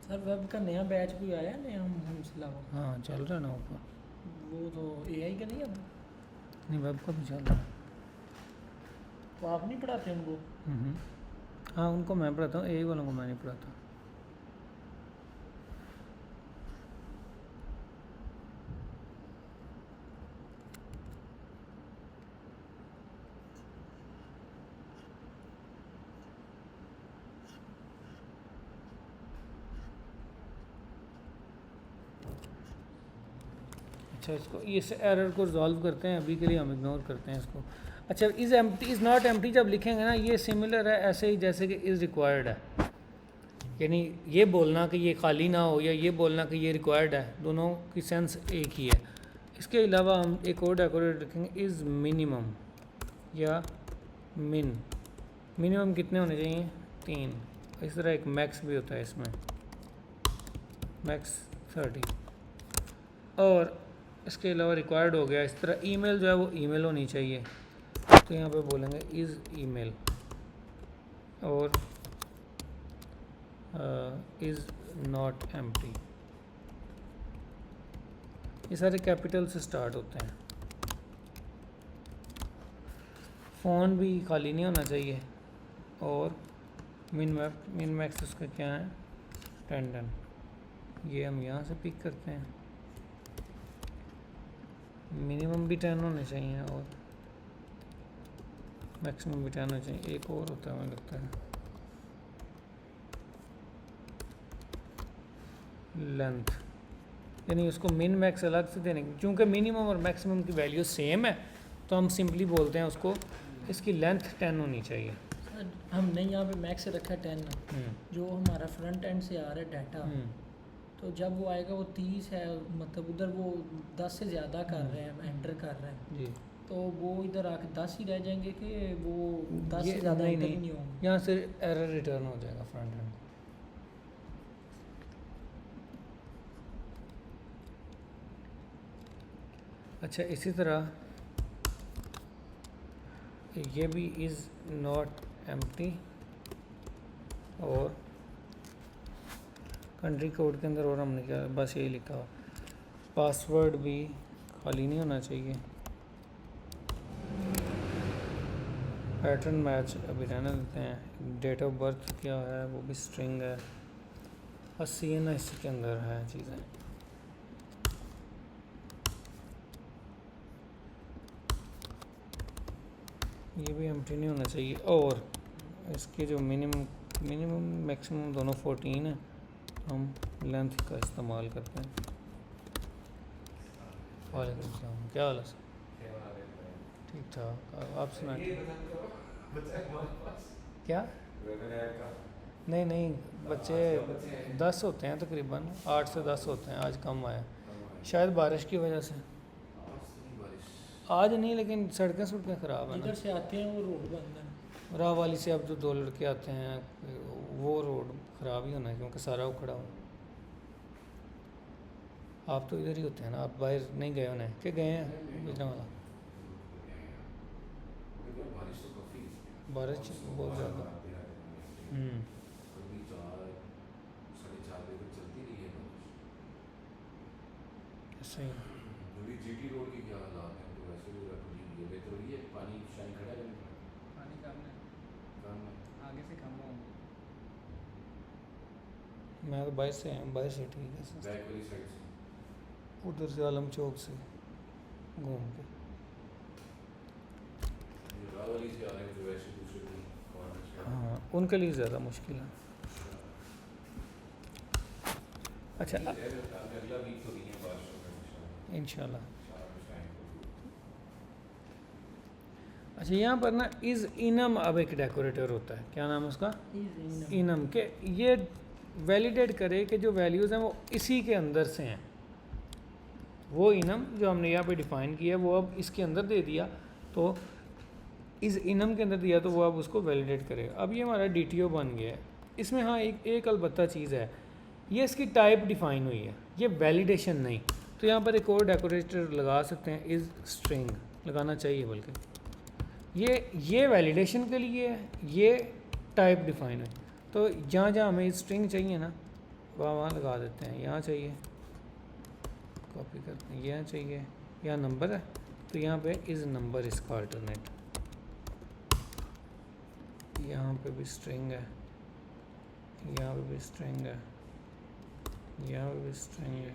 सर वेब का नया बैच भी आया है नया हमसे अलावा? हाँ चल रहा है ना ऊपर। वो तो एआई का नहीं है? नहीं, वेब का भी चल रहा है। तो आप नहीं पढ़ाते उनको? हाँ उनको मैं पढ़ाता हूँ, ए वालों को मैं नहीं पढ़ाता। अच्छा, इसको इस एरर को रिजॉल्व करते हैं, अभी के लिए हम इग्नोर करते हैं इसको। अच्छा, is empty is not empty जब लिखेंगे ना, ये सिमिलर है ऐसे ही जैसे कि इज़ रिक्वायर्ड है। यानी ये बोलना कि ये खाली ना हो या ये बोलना कि ये रिक्वायर्ड है, दोनों की सेंस एक ही है। इसके अलावा हम एक और डेकोरेट रखेंगे, इज़ मिनिमम या मिन। मिनिमम कितने होने चाहिए? 3। इस तरह एक मैक्स भी होता है इसमें, मैक्स 30। और इसके अलावा रिक्वायर्ड हो गया। इस तरह ईमेल जो है वो ईमेल होनी चाहिए, तो यहाँ पे बोलेंगे इज़ ईमेल, और इज़ नॉट एम्प्टी। ये सारे कैपिटल से स्टार्ट होते हैं। फ़ोन भी खाली नहीं होना चाहिए, और मिन मैक्स उसका क्या है? 10। ये हम यहाँ से पिक करते हैं। मिनिमम भी 10 होने चाहिए और मैक्सिमम भी 10 होने चाहिए। एक और होता है मुझे लगता है, लेंथ, यानी उसको मिन मैक्स अलग से देने की। क्योंकि मिनिमम और मैक्सिमम की वैल्यू सेम है, तो हम सिंपली बोलते हैं उसको इसकी लेंथ 10 होनी चाहिए। सर हमने यहाँ पे मैक्स रखा है 10, जो हमारा फ्रंट एंड से आ रहा है डाटा, तो जब वो आएगा वो 30 है, मतलब उधर वो 10 से ज़्यादा कर रहे हैं, एंटर कर रहे हैं जी, तो वो इधर आके 10 ही रह जाएंगे कि वो 10 ये से ज़्यादा नहीं एंटर ही नहीं, नहीं होंगे? यहाँ से एरर रिटर्न हो जाएगा फ्रंट एंड। अच्छा, इसी तरह ये भी इज़ नॉट एम्प्टी, और कंट्री कोड के अंदर और हमने क्या बस यही लिखा हुआ, पासवर्ड भी खाली नहीं होना चाहिए। पैटर्न मैच अभी रहने देते हैं। डेट ऑफ बर्थ क्या है? वो भी स्ट्रिंग है, और CNS के अंदर है चीज़ें। ये भी एम्प्टी नहीं होना चाहिए। और इसके जो मिनिमम मैक्सिमम दोनों 14 है, हम लेंथ का इस्तेमाल करते हैं। वालेकुम सलाम, क्या हाल है सर? ठीक ठाक, आप सुनाए? क्या? नहीं नहीं, बच्चे 10 होते हैं तकरीबन, 8 से 10 होते हैं। आज कम आया, शायद बारिश की वजह से। आज नहीं, लेकिन सड़कें ख़राब हैं ना। जिधर से आते हैं वो रोड बंद है। राह वाली से अब जो 2 लड़के आते हैं, वो रोड ख़राब ही होना है क्योंकि सारा उखड़ा हुआ। आप तो इधर ही होते हैं ना, आप बाहर नहीं गए होने? क्या गए हैं? गुजरा वाला बारिश बहुत ज़्यादा। कभी 4 साढ़े 4 बजे तक चलती रही है बारिश। सही। अभी जीटी रोड के क्या हालात हैं? तो वैसे भी ये बेहतर हो रही है, पानी शाइन खड़ा है नहीं खड़ा? पानी कम है, कम है। आगे से कम होगा। मैं तो बाइक से आया, बाइक से ठीक है। बैक वाली साइड से उधर से आलम चौक से घूम के। ये राह वाली से आ रहे हैं जो वैसे दूसरे भी कॉर्नर से आ रहे हैं। हाँ, उनके लिए ज़्यादा मुश्किल है। अच्छा अगला वीक तो नहीं है बारिश होगा इंशाल्लाह। इंशाल्लाह। अच्छा, यहाँ पर ना इज़ इनम अब एक डेकोरेटर होता है, क्या नाम है उसका? इनम। के ये वैलिडेट करे कि जो वैल्यूज़ हैं वो इसी के अंदर से हैं। वो इनम जो हमने यहाँ पे डिफ़ाइन किया वो अब इसके अंदर दे दिया, तो इस इनम के अंदर दिया तो वो अब उसको वैलिडेट करेगा। अब ये हमारा DTO बन गया है। इसमें हाँ एक अलबत्ता चीज़ है, ये इसकी टाइप डिफ़ाइन हुई है, ये वैलिडेशन नहीं। तो यहाँ पर एक और डेकोरेटर लगा सकते हैं, इज़ स्ट्रिंग लगाना चाहिए, बल्कि ये वैलिडेशन के लिए है, ये टाइप डिफ़ाइन है। तो जहाँ जहाँ हमें स्ट्रिंग चाहिए ना वहाँ लगा देते हैं। यहाँ चाहिए, कॉपी करते हैं, यहाँ चाहिए, यहाँ नंबर है तो यहाँ पे इज़ नंबर इसका अल्टरनेट। यहाँ पे भी स्ट्रिंग है, यहाँ पे भी स्ट्रिंग है, यहाँ पे भी स्ट्रिंग है।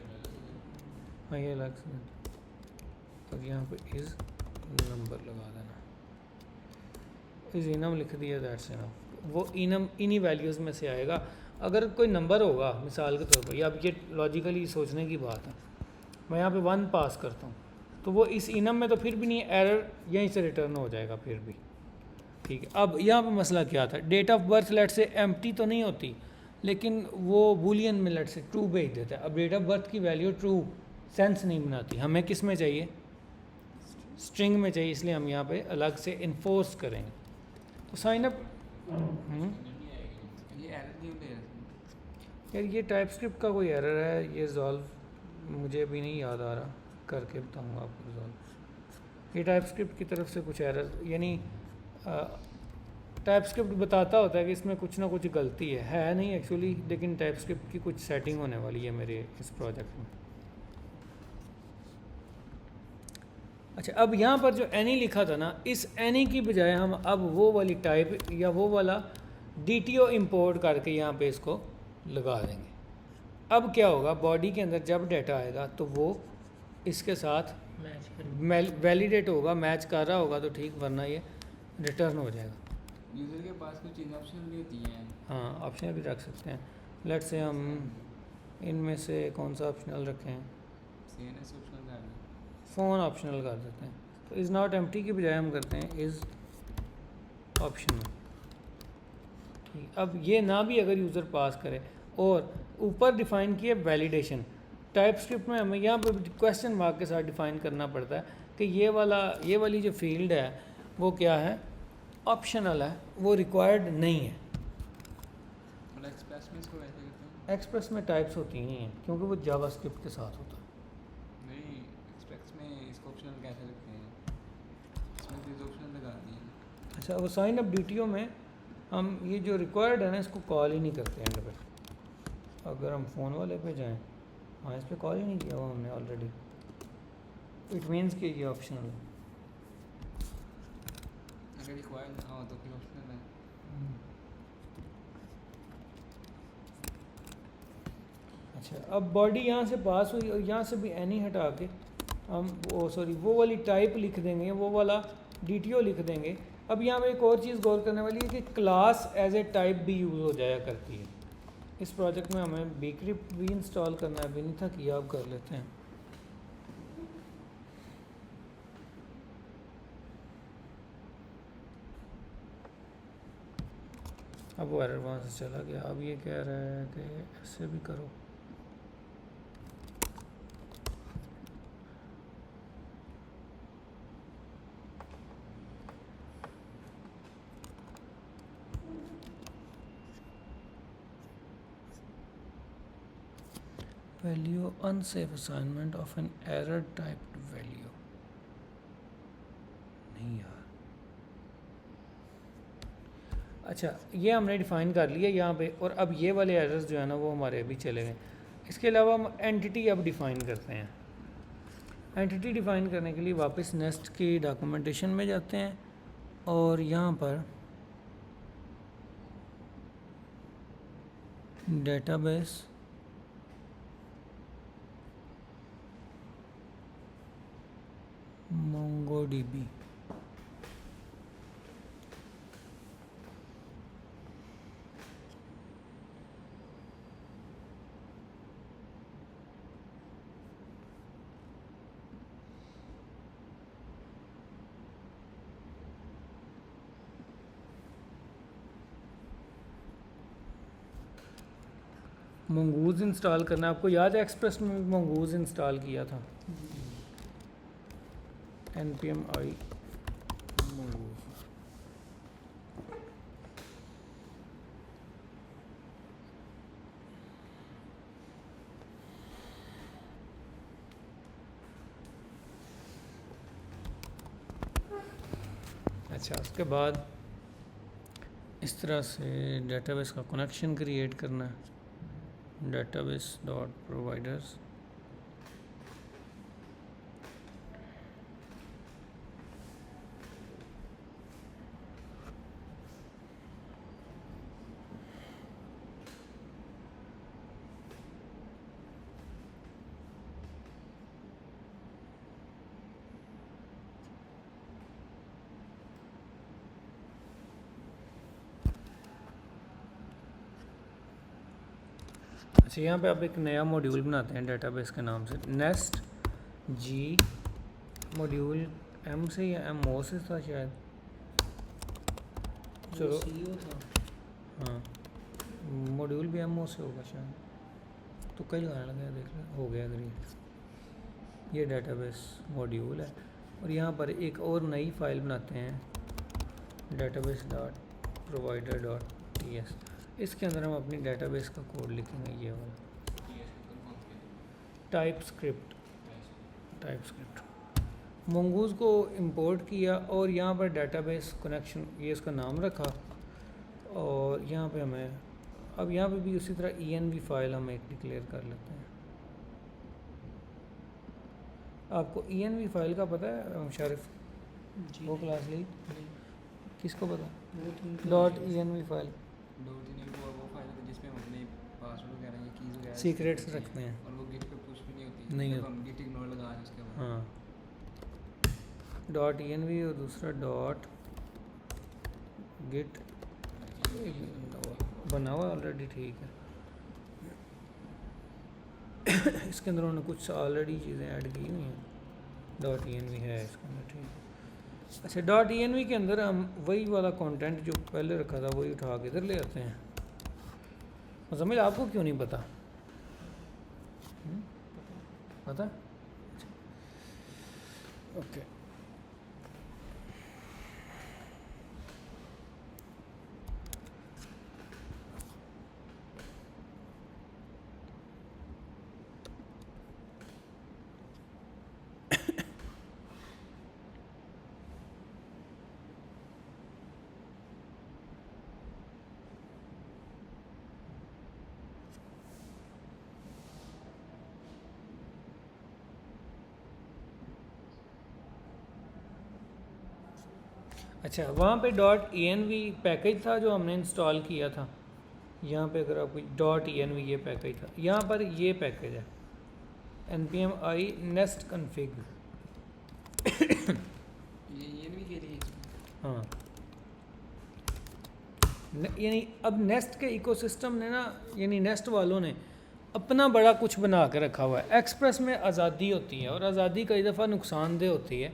हाँ ये अलग से, और यहाँ पे इज़ नंबर लगा देना, इज़ इनम लिख दिया, दैट्स इनफ। वो इनम इन्हीं वैल्यूज़ में से आएगा। अगर कोई नंबर होगा मिसाल के तौर पर, या अब ये लॉजिकली सोचने की बात है, मैं यहाँ पे 1 पास करता हूँ तो वो इस इनम में तो फिर भी नहीं, एरर यहीं से रिटर्न हो जाएगा फिर भी, ठीक है। अब यहाँ पे मसला क्या था, डेट ऑफ बर्थ लेट से एम्प्टी तो नहीं होती, लेकिन वो बूलियन में लेट से ट्रू भेज देता है। अब डेट ऑफ बर्थ की वैल्यू ट्रू सेंस नहीं बनाती, हमें किस में चाहिए? स्ट्रिंग में चाहिए, इसलिए हम यहाँ पे अलग से इन्फोर्स करेंगे। तो साइन अप ये एरर क्यों दे रहा है? यार ये टाइपस्क्रिप्ट का कोई एरर है, ये रिजॉल्व मुझे अभी नहीं याद आ रहा, करके बताऊँगा आपको रिजॉल्व। ये टाइपस्क्रिप्ट की तरफ से कुछ एरर, यानी टाइपस्क्रिप्ट बताता होता है कि इसमें कुछ ना कुछ गलती है नहीं एक्चुअली, लेकिन टाइपस्क्रिप्ट की कुछ सेटिंग होने वाली है मेरे इस प्रोजेक्ट में। अच्छा, अब यहाँ पर जो एनी लिखा था ना, इस एनी की बजाय हम अब वो वाली टाइप या वो वाला DTO इंपोर्ट करके यहाँ पे इसको लगा देंगे। अब क्या होगा, बॉडी के अंदर जब डाटा आएगा तो वो इसके साथ वैलिडेट होगा, मैच कर रहा होगा तो ठीक, वरना ये रिटर्न हो जाएगा। यूज़र के पास कुछ इन ऑप्शन भी होती हैं। हाँ, ऑप्शन भी रख सकते हैं। लेट से हम इनमें से कौन सा ऑप्शनल रखें? CNS ऑप्शनल कर दें, फ़ोन ऑप्शनल कर देते हैं। तो इज़ नॉट एम्प्टी की बजाय हम करते हैं इज़ ऑप्शनल, ठीक। अब ये ना भी अगर यूज़र पास करे, और ऊपर डिफ़ाइन किए वैलिडेशन, टाइपस्क्रिप्ट में हमें यहाँ पर क्वेश्चन मार्क के साथ डिफ़ाइन करना पड़ता है कि ये वाली जो फील्ड है वो क्या है, ऑप्शनल है, वो रिक्वायर्ड नहीं है। और एक्सप्रेस में इसको कैसे करते हैं? एक्सप्रेस में टाइप्स होती ही नहीं हैं, क्योंकि वो जावास्क्रिप्ट के साथ होता है। नहीं, एक्सप्रेस में इसको ऑप्शनल कैसे रखते हैं? इसमें भी ऑप्शनल लगा दिए। अच्छा, वो साइन अप DTO में हम ये जो रिक्वायर्ड है ना, इसको कॉल ही नहीं करते एंड पे। अगर हम फ़ोन वाले पे जाएं, हाँ इस पर कॉल ही नहीं किया हुआ हमने ऑलरेडी, इट मीन्स कि ये ऑप्शनल है। अगर रिक्वायर्ड ना हो तो फिर ऑप्शनल है। अच्छा, अब बॉडी यहाँ से पास हुई और यहाँ से भी एनी हटा के हम वो वाली टाइप लिख देंगे, वो वाला DTO लिख देंगे। अब यहाँ पे एक और चीज़ गौर करने वाली है कि क्लास एज ए टाइप भी यूज़ हो जाया करती है। इस प्रोजेक्ट में हमें Bcrypt भी इंस्टॉल करना है, अभी नहीं था किया, अब कर लेते हैं। अब वो एरर वहाँ से चला गया। अब ये कह रहा है कि ऐसे भी करो, value unsafe assignment of an error typed value। नहीं यार, अच्छा, ये हमने डिफ़ाइन कर लिया यहाँ पे, और अब ये वाले एरर्स जो है ना वो हमारे अभी चले गए। इसके अलावा हम एंटिटी अब डिफ़ाइन करते हैं। एंटिटी डिफ़ाइन करने के लिए वापस नेस्ट की डॉक्यूमेंटेशन में जाते हैं और यहाँ पर डेटाबेस MongoDB, मंगूज़ इंस्टॉल करना है। आपको याद है एक्सप्रेस में भी मंगूज़ इंस्टॉल किया था, npm i मंगूज़। अच्छा, उसके बाद इस तरह से डेटाबेस का कनेक्शन क्रिएट करना है, database dot providers, अच्छा यहाँ पे आप एक नया मॉड्यूल बनाते हैं डेटाबेस के नाम से, नेस्ट जी मॉड्यूल एम से या एम ओ से था शायद, चलो CEO था। हाँ मॉड्यूल भी एम ओ से होगा शायद, तो कई लगाने लगे, देख लें हो गया अग्री। ये डेटाबेस मॉड्यूल है और यहाँ पर एक और नई फाइल बनाते हैं, database dot provider dot T S. इसके अंदर हम अपनी डेटाबेस का कोड लिखेंगे, ये वाला टाइप स्क्रिप्ट। मंगूज़ को इंपोर्ट किया और यहाँ पर डेटाबेस कनेक्शन ये इसका नाम रखा, और यहाँ पे हमें अब यहाँ पे भी उसी तरह env फाइल हम एक डिक्लेयर कर लेते हैं। आपको env फाइल का पता है मुशर्रफ? जी वो क्लास ली नहीं, किसको पता? वो तो उनको डॉट env फाइल वो फाइल है जिसमें हम अपने पासवर्ड वगैरह या कीज़ वगैरह सीक्रेट्स रखते हैं। और वो गिट पे पुश भी नहीं होती, नहीं जब होती। हम गिट इग्नोर लगा दें उसके बाद। हाँ, डॉट env और दूसरा डॉट गिट बना हुआ ऑलरेडी, ठीक है। इसके अंदर उन्होंने कुछ ऑलरेडी चीज़ें ऐड की हुई हैं, डॉट env है इसके अंदर, ठीक है। अच्छा, डॉट env के अंदर हम वही वाला कंटेंट जो पहले रखा था वही उठा के इधर ले आते हैं। मुज़म्मिल आपको क्यों नहीं पता? पता? ओके, अच्छा वहाँ पे डॉट env पैकेज था जो हमने इंस्टॉल किया था। यहाँ पे अगर आपको डॉट env ये पैकेज था, यहाँ पर ये पैकेज है npm i nest config। ये भी के लिए हाँ, यानी अब नेस्ट के इकोसिस्टम ने ना, यानी नेस्ट वालों ने अपना बड़ा कुछ बना के रखा हुआ है। एक्सप्रेस में आज़ादी होती है और आज़ादी कई दफ़ा नुकसानदेह होती है।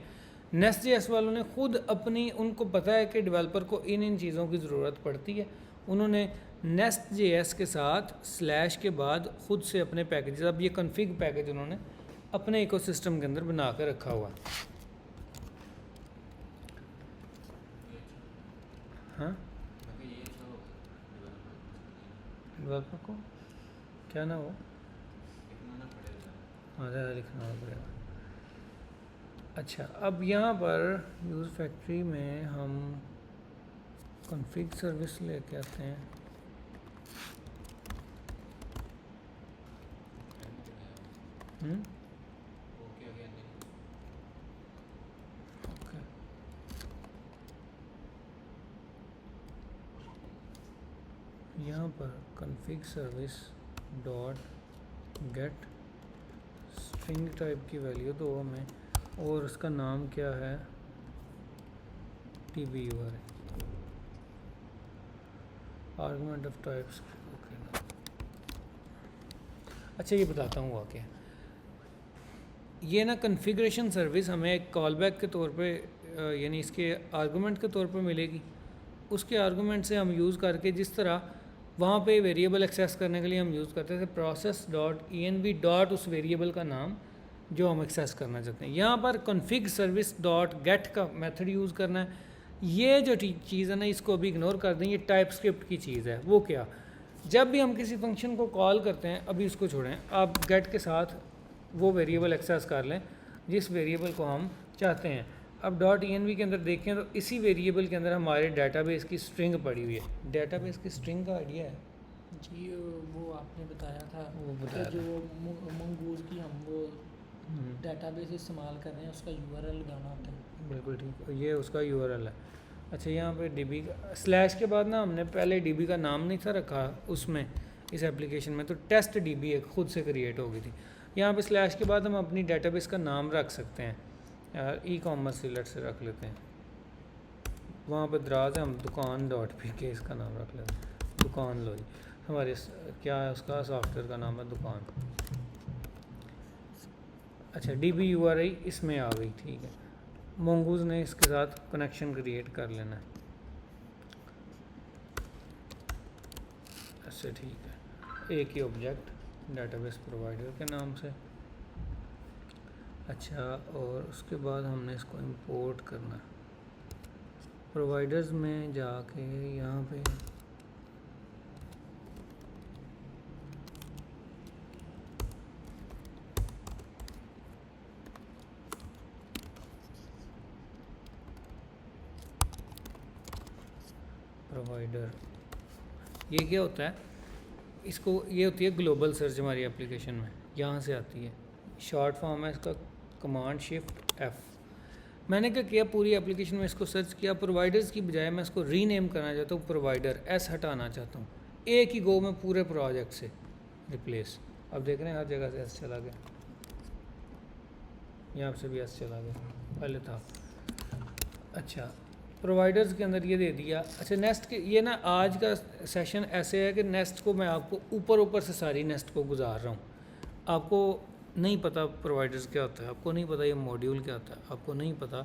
नेस्ट जेएस वालों ने खुद अपनी, उनको पता है कि डेवलपर को इन चीज़ों की ज़रूरत पड़ती है, उन्होंने नेस्ट जेएस के साथ स्लैश के बाद खुद से अपने पैकेज, अब ये कन्फिग पैकेज उन्होंने अपने इकोसिस्टम के अंदर बना कर रखा हुआ है। हाँ, डेवलपर को क्या ना हो, हाँ ज़्यादा लिखना पड़ेगा। अच्छा, अब यहाँ पर यूज़ फैक्ट्री में हम कॉन्फ़िग सर्विस लेके आते हैं। ओके हो गया नहीं? ओके, यहाँ पर config service dot gate string type की वैल्यू दो हमें, और उसका नाम क्या है, TBUR argument of types. Okay, अच्छा ये बताता हूँ वाक़या, ये ना कॉन्फ़िगरेशन सर्विस हमें एक कॉलबैक के तौर पे यानी इसके आर्गुमेंट के तौर पे मिलेगी। उसके आर्गुमेंट से हम यूज़ करके, जिस तरह वहाँ पे वेरिएबल एक्सेस करने के लिए हम यूज़ करते थे प्रोसेस डॉट env डॉट उस वेरिएबल का नाम जो हम एक्सेस करना चाहते हैं, यहाँ पर कॉन्फ़िग सर्विस डॉट गेट का मेथड यूज़ करना है। ये जो चीज़ है ना, इसको अभी इग्नोर कर दें, ये टाइप स्क्रिप्ट की चीज़ है। वो क्या, जब भी हम किसी फंक्शन को कॉल करते हैं, अभी उसको छोड़ें, आप गेट के साथ वो वेरिएबल एक्सेस कर लें जिस वेरिएबल को हम चाहते हैं। अब डॉट env के अंदर देखें तो इसी वेरिएबल के अंदर हमारे डाटाबेस की स्ट्रिंग पड़ी हुई है। डाटाबेस की स्ट्रिंग का आइडिया है जी, वो आपने बताया था वो बताया कि जो मंगूज़ की हम वो डाटाबेस इस्तेमाल कर रहे हैं उसका URL लगाना होता है। बिल्कुल ठीक, ये उसका URL है। अच्छा, यहाँ पे DB का स्लैश के बाद ना हमने पहले DB का नाम नहीं था रखा उसमें, इस एप्लीकेशन में, तो टेस्ट DB एक खुद से क्रिएट हो गई थी। यहाँ पे स्लैश के बाद हम अपनी डाटाबेस का नाम रख सकते हैं। ई-कॉमर्स रिलेट से रख लेते हैं, वहाँ पे दराज है, हम दुकान .pk इसका नाम रख लेते हैं, दुकान। लो जी, हमारे क्या है उसका सॉफ्टवेयर का नाम है दुकान। अच्छा, DBURI इसमें आ गई, ठीक है। मोंगूज ने इसके साथ कनेक्शन क्रिएट कर लेना है, ऐसे ठीक है, एक ही ऑब्जेक्ट डाटाबेस प्रोवाइडर के नाम से। अच्छा, और उसके बाद हमने इसको इंपोर्ट करना है प्रोवाइडर्स में जाके, यहाँ पे प्रोवाइडर, ये क्या होता है, इसको ये होती है ग्लोबल सर्च हमारी एप्लीकेशन में, यहाँ से आती है। शॉर्ट फॉर्म है इसका कमांड शिफ्ट F। मैंने क्या किया, पूरी एप्लीकेशन में इसको सर्च किया, प्रोवाइडर्स की बजाय मैं इसको रीनेम करना चाहता हूँ, प्रोवाइडर S हटाना चाहता हूँ, एक ही गो में पूरे प्रोजेक्ट से रिप्लेस। अब देख रहे हैं हर जगह से S चला गया, यहाँ से भी S चला गया, पहले था। अच्छा, प्रोवाइडर्स के अंदर ये दे दिया। अच्छा, नेस्ट के, ये ना आज का सेशन ऐसे है कि नेस्ट को मैं आपको ऊपर से सारी नेस्ट को गुजार रहा हूँ। आपको नहीं पता प्रोवाइडर्स क्या होता है, आपको नहीं पता ये मॉड्यूल क्या होता है, आपको नहीं पता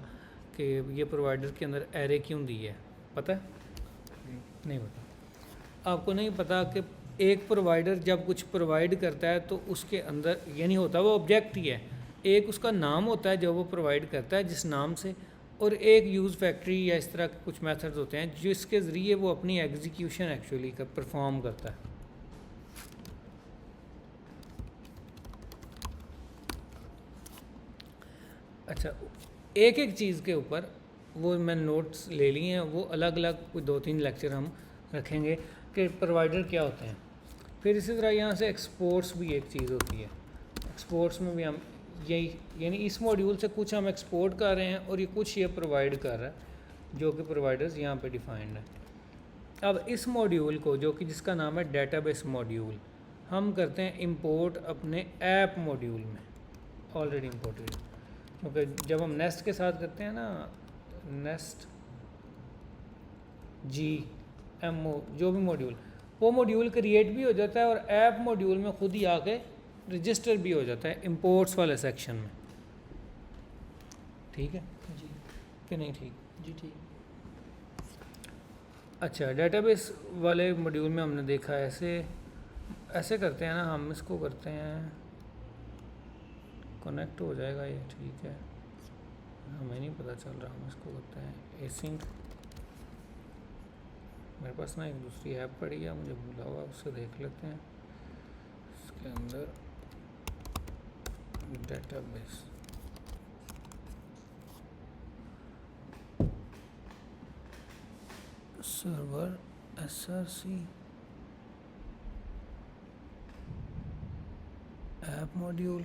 कि ये प्रोवाइडर के अंदर एरे क्यों दी है, पता है? नहीं पता। आपको नहीं पता कि एक प्रोवाइडर जब कुछ प्रोवाइड करता है तो उसके अंदर ये नहीं होता वो ऑब्जेक्ट ही है, एक उसका नाम होता है जो वो प्रोवाइड करता है जिस नाम से, और एक यूज़ फैक्ट्री या इस तरह के कुछ मेथड्स होते हैं जिसके ज़रिए वो अपनी एग्जीक्यूशन एक्चुअली का परफॉर्म करता है। अच्छा, एक एक चीज़ के ऊपर वो मैंने नोट्स ले लिए हैं, वो अलग अलग कोई 2-3 लेक्चर हम रखेंगे कि प्रोवाइडर क्या होते हैं। फिर इसी तरह यहाँ से एक्सपोर्ट्स भी एक चीज़ होती है, एक्सपोर्ट्स में भी हम यही, यानी इस मॉड्यूल से कुछ हम एक्सपोर्ट कर रहे हैं और ये कुछ ये प्रोवाइड कर रहा है जो कि प्रोवाइडर्स यहाँ पे डिफाइंड है। अब इस मॉड्यूल को, जो कि जिसका नाम है डेटाबेस मॉड्यूल, हम करते हैं इंपोर्ट अपने ऐप मॉड्यूल में, ऑलरेडी इंपोर्टेड, क्योंकि जब हम नेस्ट के साथ करते हैं ना, नेस्ट GMO जो भी मॉड्यूल, वो मॉड्यूल क्रिएट भी हो जाता है और ऐप मॉड्यूल में खुद ही आके रजिस्टर भी हो जाता है इंपोर्ट्स वाले सेक्शन में। ठीक है जी कि नहीं? ठीक जी ठीक। अच्छा, डेटाबेस वाले मॉड्यूल में हमने देखा ऐसे करते हैं ना, हम इसको करते हैं, कनेक्ट हो जाएगा ये, ठीक है, हमें नहीं पता चल रहा, हम इसको करते हैं एसिंक। मेरे पास ना एक दूसरी ऐप पड़ी है, मुझे भूला हुआ, उससे देख लेते हैं। इसके अंदर database, server SRC app module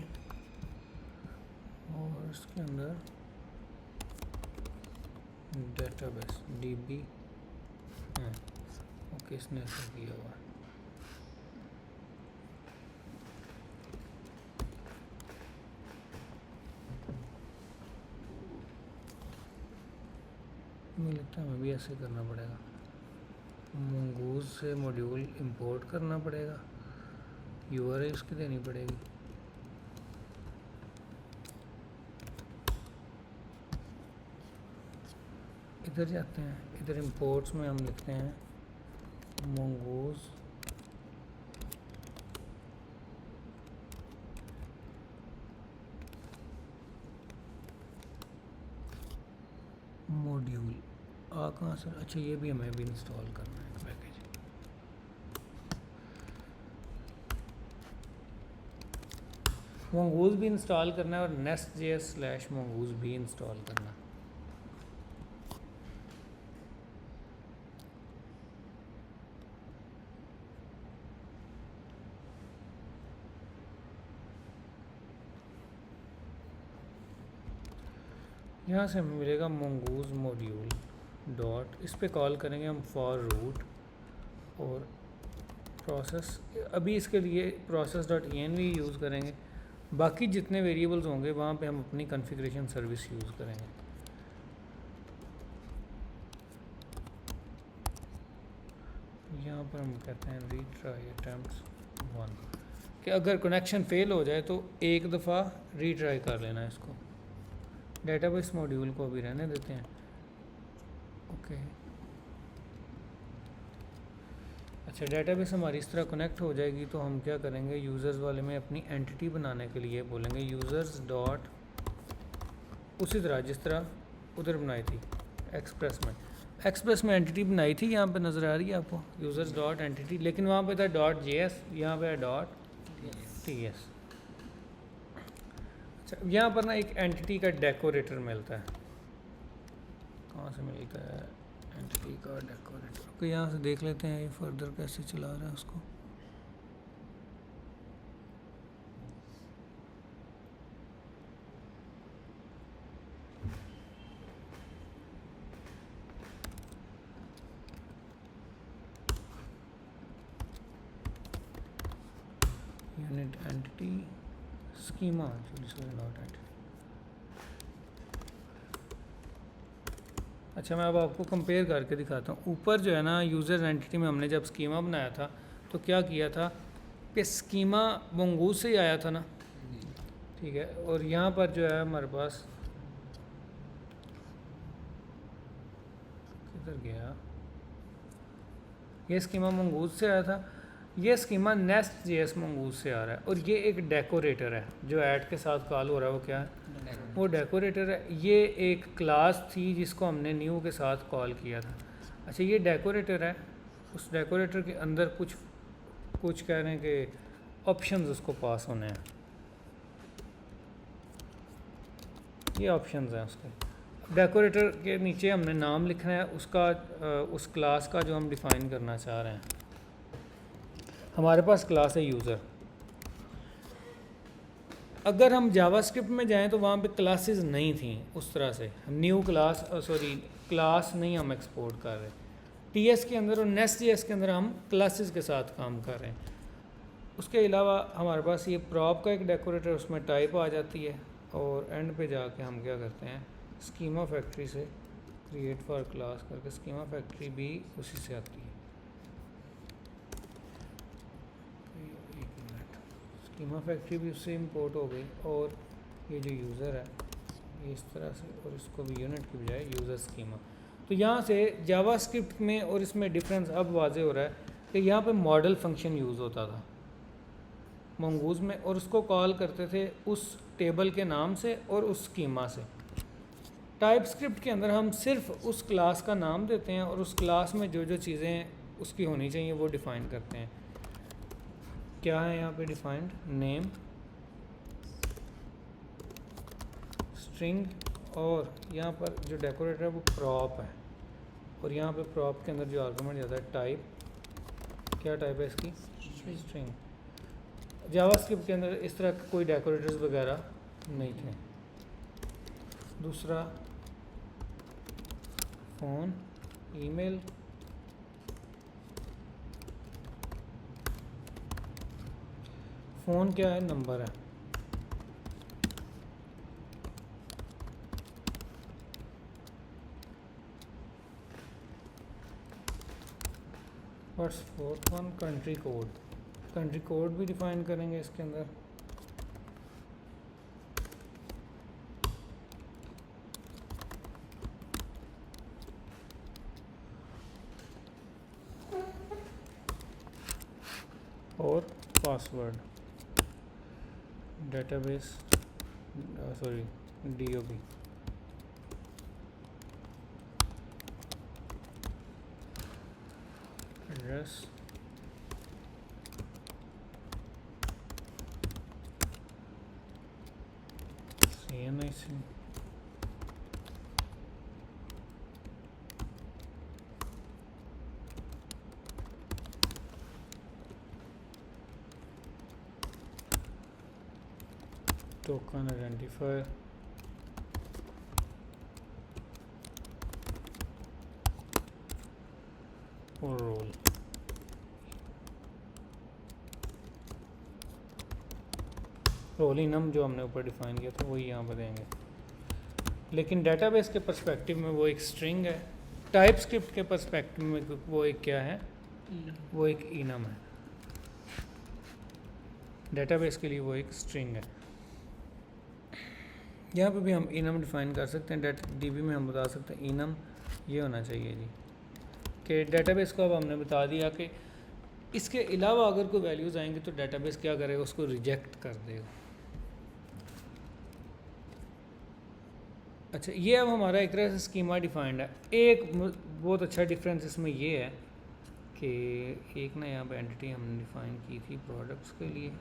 और इसके अंदर डेटाबेस DB है। ओके, इसने ऐसा किया हुआ है। मुझे लगता है हमें भी ऐसे करना पड़ेगा। मंगूज से मॉड्यूल इंपोर्ट करना पड़ेगा, URL उसकी देनी पड़ेगी। इधर जाते हैं, इधर इंपोर्ट्स में हम लिखते हैं मंगूज मॉड्यूल। कहाँ से? अच्छा, ये भी हमें भी इंस्टॉल करना है पैकेज। मंगूज भी इंस्टॉल करना है और nest.js/mongoose भी इंस्टॉल करना है। यहाँ से हमें मिलेगा मंगूज मॉड्यूल डॉट, इस पे कॉल करेंगे हम फॉर रूट और प्रोसेस। अभी इसके लिए process.env यूज़ करेंगे। बाकी जितने वेरिएबल्स होंगे वहाँ पे हम अपनी कॉन्फ़िगरेशन सर्विस यूज़ करेंगे। यहाँ पर हम कहते हैं रीट्राई अटेम्प्ट्स 1 कि अगर कनेक्शन फेल हो जाए तो एक दफ़ा रीट्राई कर लेना है इसको। डेटाबेस मॉड्यूल को अभी रहने देते हैं। ओके, अच्छा, डेटाबेस हमारी इस तरह कनेक्ट हो जाएगी तो हम क्या करेंगे, यूज़र्स वाले में अपनी एंटिटी बनाने के लिए बोलेंगे यूज़र्स डॉट, उसी तरह जिस तरह उधर बनाई थी एक्सप्रेस में एंटिटी बनाई थी। यहाँ पे नज़र आ रही है आपको यूज़र्स डॉट एंटिटी, लेकिन वहाँ पे था .js, यहाँ पे है .ts। अच्छा, यहाँ पर ना एक एंटिटी का डेकोरेटर मिलता है। कहाँ से मिलता है एंटिटी का डेकोरेटर? तो यहाँ से देख लेते हैं ये फर्दर कैसे चला रहा है उसको। Unit entity schema, sorry not entity. अच्छा, मैं अब आपको कंपेयर करके दिखाता हूँ। ऊपर जो है ना यूज़र एंटिटी में हमने जब स्कीमा बनाया था तो क्या किया था कि स्कीमा मंगूज से ही आया था ना, ठीक है। और यहाँ पर जो है हमारे पास किधर गया, ये स्कीमा मंगूज से आया था, ये स्कीमा nest.js मंगूज से आ रहा है। और ये एक डेकोरेटर है जो ऐड के साथ कॉल हो रहा है, वो क्या है, वो डेकोरेटर है। ये एक क्लास थी जिसको हमने न्यू के साथ कॉल किया था। अच्छा, ये डेकोरेटर है, उस डेकोरेटर के अंदर कुछ कह रहे हैं कि ऑप्शंस उसको पास होने हैं, ये ऑप्शंस हैं उसके। डेकोरेटर के नीचे हमने नाम लिखना है उसका, उस क्लास का जो हम डिफ़ाइन करना चाह रहे हैं। हमारे पास क्लास है यूज़र। अगर हम जावास्क्रिप्ट में जाएं तो वहाँ पे क्लासेस नहीं थी उस तरह से, न्यू क्लास क्लास नहीं हम एक्सपोर्ट कर रहे। टीएस के अंदर और नेस्ट.जेएस के अंदर हम क्लासेस के साथ काम कर रहे हैं। उसके अलावा हमारे पास ये प्रॉप का एक डेकोरेटर, उसमें टाइप आ जाती है। और एंड पे जाके हम क्या करते हैं, स्कीमा फैक्ट्री से क्रिएट फॉर क्लास करके, स्कीमा फैक्ट्री भी उसी से आती है। स्कीमा फैक्ट्री भी उससे इंपोर्ट हो गई। और ये जो यूज़र है ये इस तरह से, और इसको भी यूनिट की बजाय यूज़र स्कीमा। तो यहाँ से जावास्क्रिप्ट में और इसमें डिफरेंस अब वाज़े हो रहा है कि यहाँ पे मॉडल फंक्शन यूज़ होता था मंगूज में, और उसको कॉल करते थे उस टेबल के नाम से और उस स्कीमा से। टाइपस्क्रिप्ट के अंदर हम सिर्फ उस क्लास का नाम देते हैं और उस क्लास में जो जो चीज़ें उसकी होनी चाहिए वो डिफ़ाइन करते हैं। क्या है यहाँ पे डिफाइंड, नेम, स्ट्रिंग, और यहाँ पर जो डेकोरेटर है वो प्रॉप है। और यहाँ पे प्रॉप के अंदर जो आर्गूमेंट जाता है टाइप, क्या टाइप है इसकी, स्ट्रिंग। जावास्क्रिप्ट के अंदर इस तरह के कोई डेकोरेटर्स वगैरह नहीं थे। दूसरा फ़ोन, ईमेल, फ़ोन क्या है, नंबर है। What's fourth one, country code. Country code भी डिफाइन करेंगे इसके अंदर। और password, database, sorry DOB। Address, CNIC, token identifier, और रोल। रोल इनम जो हमने ऊपर डिफाइन किया था वही यहाँ पर देंगे, लेकिन डेटाबेस के पर्सपेक्टिव में वो एक स्ट्रिंग है, टाइप स्क्रिप्ट के पर्सपेक्टिव में वो एक क्या है, वो एक इनम है। डेटाबेस के लिए वो एक स्ट्रिंग है। यहाँ पे भी हम इनम डिफाइन कर सकते हैं। DB में हम बता सकते हैं इनम ये होना चाहिए जी, कि डेटाबेस को अब हमने बता दिया कि इसके अलावा अगर कोई वैल्यूज़ आएंगे तो डेटाबेस क्या करेगा, उसको रिजेक्ट कर देगा। अच्छा, ये अब हमारा एक तरह से स्कीमा डिफाइंड है। एक बहुत अच्छा डिफरेंस इसमें ये है कि एक ना यहाँ पे एंटिटी हमने डिफाइन की थी प्रोडक्ट्स के लिए,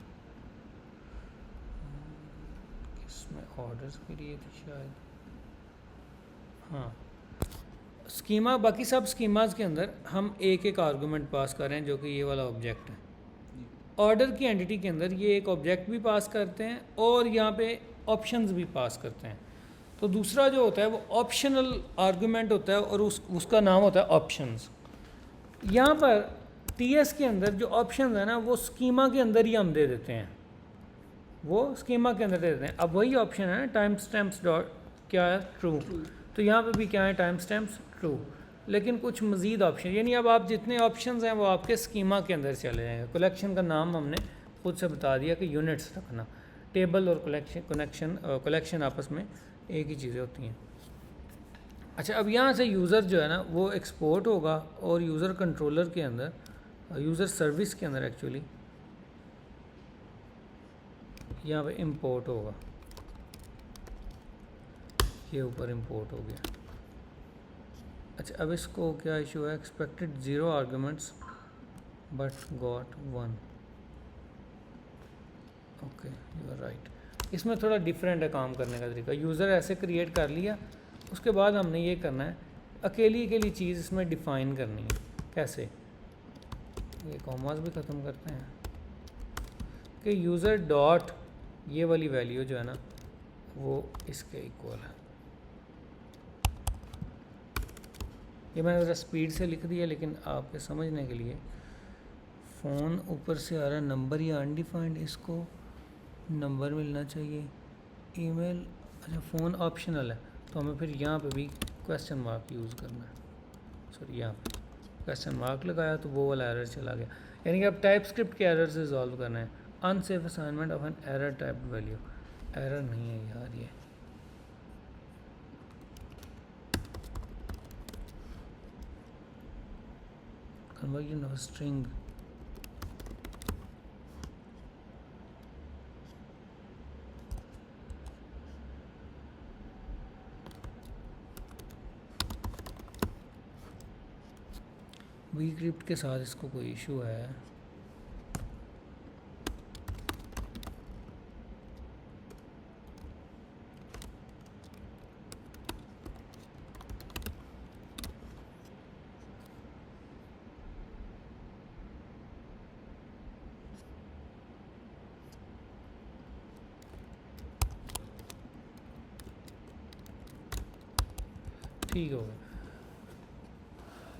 इसमें ऑर्डर्स के लिए थी शायद, हाँ स्कीमा। बाकी सब स्कीमाज के अंदर हम एक एक आर्गूमेंट पास कर रहे हैं जो कि ये वाला ऑब्जेक्ट है। ऑर्डर की एंटिटी के अंदर ये एक ऑब्जेक्ट भी पास करते हैं और यहाँ पे ऑप्शंस भी पास करते हैं। तो दूसरा जो होता है वो ऑप्शनल आर्गूमेंट होता है और उसका नाम होता है ऑप्शंस। यहाँ पर TS के अंदर जो ऑप्शंस है ना वो स्कीमा के अंदर ही हम दे देते हैं, वो स्कीमा के अंदर दे देते हैं। अब वही ऑप्शन है ना टाइम स्टैम्प्स डॉट क्या है, ट्रू। तो यहाँ पे भी क्या है, टाइम स्टैम्प्स ट्रू। लेकिन कुछ मज़ीद ऑप्शन, यानी अब आप जितने ऑप्शंस हैं वो आपके स्कीमा के अंदर चले जाएंगे। कलेक्शन का नाम हमने खुद से बता दिया कि यूनिट्स रखना। टेबल और कलेक्शन आपस में एक ही चीज़ें होती हैं। अच्छा, अब यहाँ से यूज़र जो है ना वो एक्सपोर्ट होगा और यूज़र कंट्रोलर के अंदर, यूज़र सर्विस के अंदर एक्चुअली यहाँ पे इंपोर्ट होगा। ये ऊपर इंपोर्ट हो गया। अच्छा, अब इसको क्या इशू है, expected 0 arguments but got 1। Okay, you are right. इसमें थोड़ा डिफरेंट है काम करने का तरीका। यूज़र ऐसे क्रिएट कर लिया, उसके बाद हमने ये करना है अकेली चीज़ इसमें डिफ़ाइन करनी है। कैसे, ये कॉमास भी ख़त्म करते हैं कि यूज़र डॉट ये वाली वैल्यू जो है ना वो इसके इक्वल है। ये मैंने ज़रा स्पीड से लिख दिया, लेकिन आपके समझने के लिए फ़ोन ऊपर से आ रहा है नंबर या अनडिफाइंड, इसको नंबर मिलना चाहिए। ईमेल, अच्छा फ़ोन ऑप्शनल है तो हमें फिर यहाँ पे भी क्वेश्चन मार्क यूज़ करना है। सॉरी, यहाँ पे क्वेश्चन मार्क लगाया तो वो वाला एरर चला गया। यानी कि अब टाइप स्क्रिप्ट के एरर से रिजॉल्व करना है। Unsafe assignment of an error type value, error नहीं है यार ये। कन्वर्जन ऑफ स्ट्रिंग, वीक्रिप्ट के साथ इसको कोई इशू है। ठीक हो गया।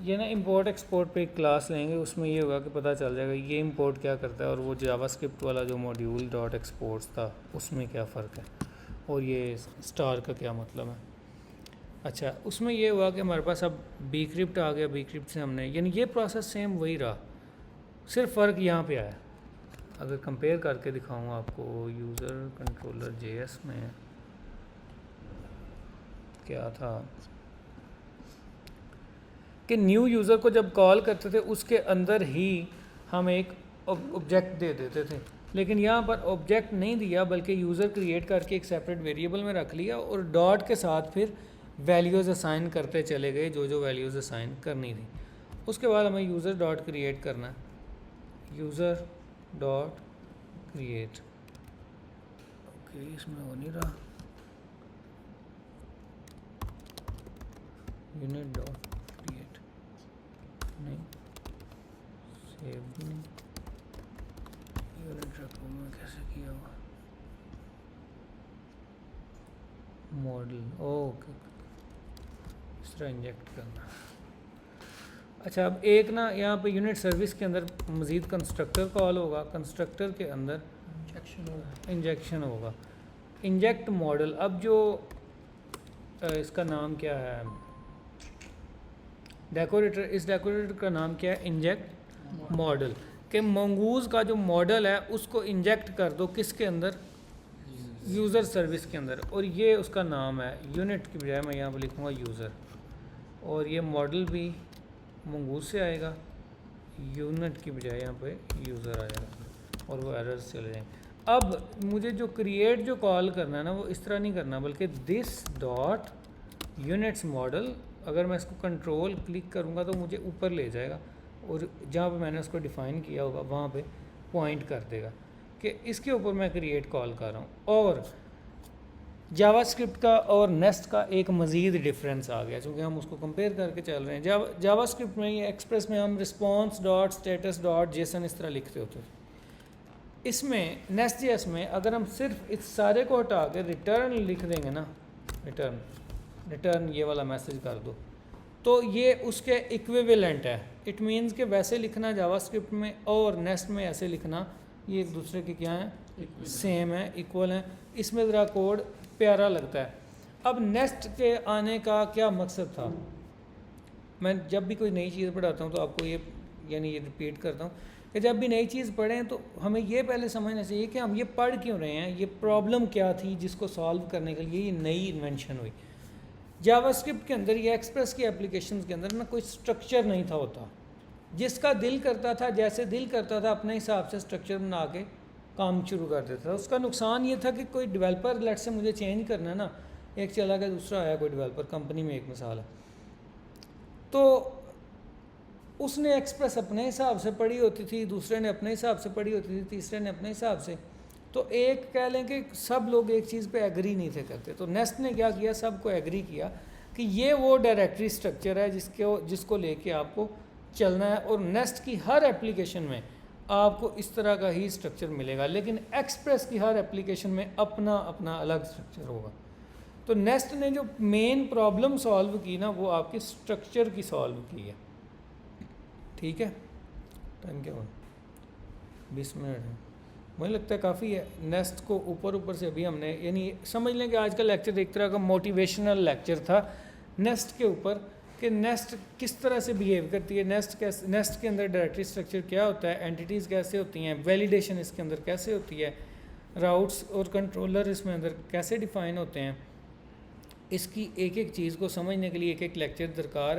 ये ना इंपोर्ट एक्सपोर्ट पे एक क्लास लेंगे, उसमें ये होगा कि पता चल जाएगा ये इंपोर्ट क्या करता है और वो जावास्क्रिप्ट वाला जो मॉड्यूल डॉट एक्सपोर्ट्स था उसमें क्या फ़र्क है और ये स्टार का क्या मतलब है। अच्छा, उसमें ये हुआ कि हमारे पास अब बीक्रिप्ट आ गया, बीक्रिप्ट से हमने यानी ये प्रोसेस सेम वही रहा, सिर्फ फ़र्क यहाँ पे आया। अगर कंपेयर करके दिखाऊँ आपको, यूज़र कंट्रोलर जेएस में क्या था कि न्यू यूज़र को जब कॉल करते थे उसके अंदर ही हम एक ऑब्जेक्ट दे देते थे, लेकिन यहाँ पर ऑब्जेक्ट नहीं दिया बल्कि यूज़र क्रिएट करके एक सेपरेट वेरिएबल में रख लिया और डॉट के साथ फिर वैल्यूज़ असाइन करते चले गए जो जो वैल्यूज़ असाइन करनी थी। उसके बाद हमें यूज़र डॉट क्रिएट करना है, यूज़र डॉट क्रिएट। ओके, इसमें हो नहीं रहा, यूनिट डॉट क्रिएट नहीं, सेव भी नहीं, यूनिट रखो में कैसे किया हुआ, मॉडल ओके, इस तरह इंजेक्ट करना। अच्छा, अब एक ना यहाँ पे यूनिट सर्विस के अंदर मज़ीद कंस्ट्रक्टर कॉल होगा, कंस्ट्रक्टर के अंदर इंजेक्शन होगा, इंजेक्ट मॉडल। अब जो इसका नाम क्या है, डेकोरेटर, इस डेकोरेटर का नाम क्या है, इंजेक्ट मॉडल, कि मंगूज़ का जो मॉडल है उसको इंजेक्ट कर दो किसके अंदर, यूज़र सर्विस के अंदर, और ये उसका नाम है, यूनिट की बजाय मैं यहाँ पर लिखूँगा यूज़र, और ये मॉडल भी मंगूज़ से आएगा, यूनिट की बजाय यहाँ पे यूज़र आएगा और वो एरर्स चले जाएंगे। अब मुझे जो क्रिएट जो कॉल करना है ना वो इस तरह नहीं करना, बल्कि दिस डॉट यूनिट्स मॉडल, अगर मैं इसको कंट्रोल क्लिक करूँगा तो मुझे ऊपर ले जाएगा और जहाँ पे मैंने उसको डिफ़ाइन किया होगा वहाँ पे पॉइंट कर देगा कि इसके ऊपर मैं क्रिएट कॉल कर रहा हूँ। और जावास्क्रिप्ट का और नेस्ट का एक मज़ीद डिफरेंस आ गया, क्योंकि हम उसको कंपेयर करके चल रहे हैं। जावास्क्रिप्ट में ये एक्सप्रेस में हम response dot status dot JSON इस तरह लिखते होते थे। इसमें नेस्ट जेएस में अगर हम सिर्फ इस सारे को हटा के रिटर्न लिख देंगे ना, रिटर्न ये वाला मैसेज कर दो, तो ये उसके इक्विवेलेंट है। इट मीन्स कि वैसे लिखना जावास्क्रिप्ट में और नेस्ट में ऐसे लिखना, ये एक दूसरे के क्या हैं, सेम है, इक्वल हैं। इसमें ज़रा कोड प्यारा लगता है। अब नेस्ट के आने का क्या मकसद था, मैं जब भी कोई नई चीज़ पढ़ाता हूँ तो आपको ये यानी ये रिपीट करता हूँ कि जब भी नई चीज़ पढ़ें तो हमें ये पहले समझना चाहिए कि हम ये पढ़ क्यों रहे हैं, ये प्रॉब्लम क्या थी जिसको सॉल्व करने के लिए ये नई इन्वेंशन हुई। जावास्क्रिप्ट के अंदर या एक्सप्रेस की एप्लीकेशंस के अंदर ना कोई स्ट्रक्चर नहीं था होता, जिसका दिल करता था जैसे दिल करता था अपने हिसाब से स्ट्रक्चर बना के काम शुरू कर देता था। उसका नुकसान ये था कि कोई डेवलपर लेट से मुझे चेंज करना है ना, एक चला गया दूसरा आया कोई डेवलपर, कंपनी में एक मिसाल है, तो उसने एक्सप्रेस अपने हिसाब से पढ़ी होती थी, दूसरे ने अपने हिसाब से पढ़ी होती थी, तीसरे ने अपने हिसाब से, तो एक कह लें कि सब लोग एक चीज़ पे एग्री नहीं थे करते। तो नेस्ट ने क्या किया, सबको एग्री किया कि ये वो डायरेक्टरी स्ट्रक्चर है जिसको लेके आपको चलना है, और नेस्ट की हर एप्लीकेशन में आपको इस तरह का ही स्ट्रक्चर मिलेगा, लेकिन एक्सप्रेस की हर एप्लीकेशन में अपना अपना अलग स्ट्रक्चर होगा। तो नेस्ट ने जो मेन प्रॉब्लम सॉल्व की ना वो आपके स्ट्रक्चर की सॉल्व की है। ठीक है, टाइम क्या हुआ, 20 मिनट है, मुझे लगता है काफ़ी है। नेस्ट को ऊपर से अभी हमने यानी समझ लें कि आज का लेक्चर एक तरह का मोटिवेशनल लेक्चर था नेस्ट के ऊपर, कि नेस्ट किस तरह से बिहेव करती है, नेस्ट के अंदर डायरेक्टरी स्ट्रक्चर क्या होता है, एंटिटीज़ कैसे होती हैं, वैलिडेशन इसके अंदर कैसे होती है, राउट्स और कंट्रोलर इसमें अंदर कैसे डिफ़ाइन होते हैं। इसकी एक एक चीज़ को समझने के लिए एक एक लेक्चर दरकार है।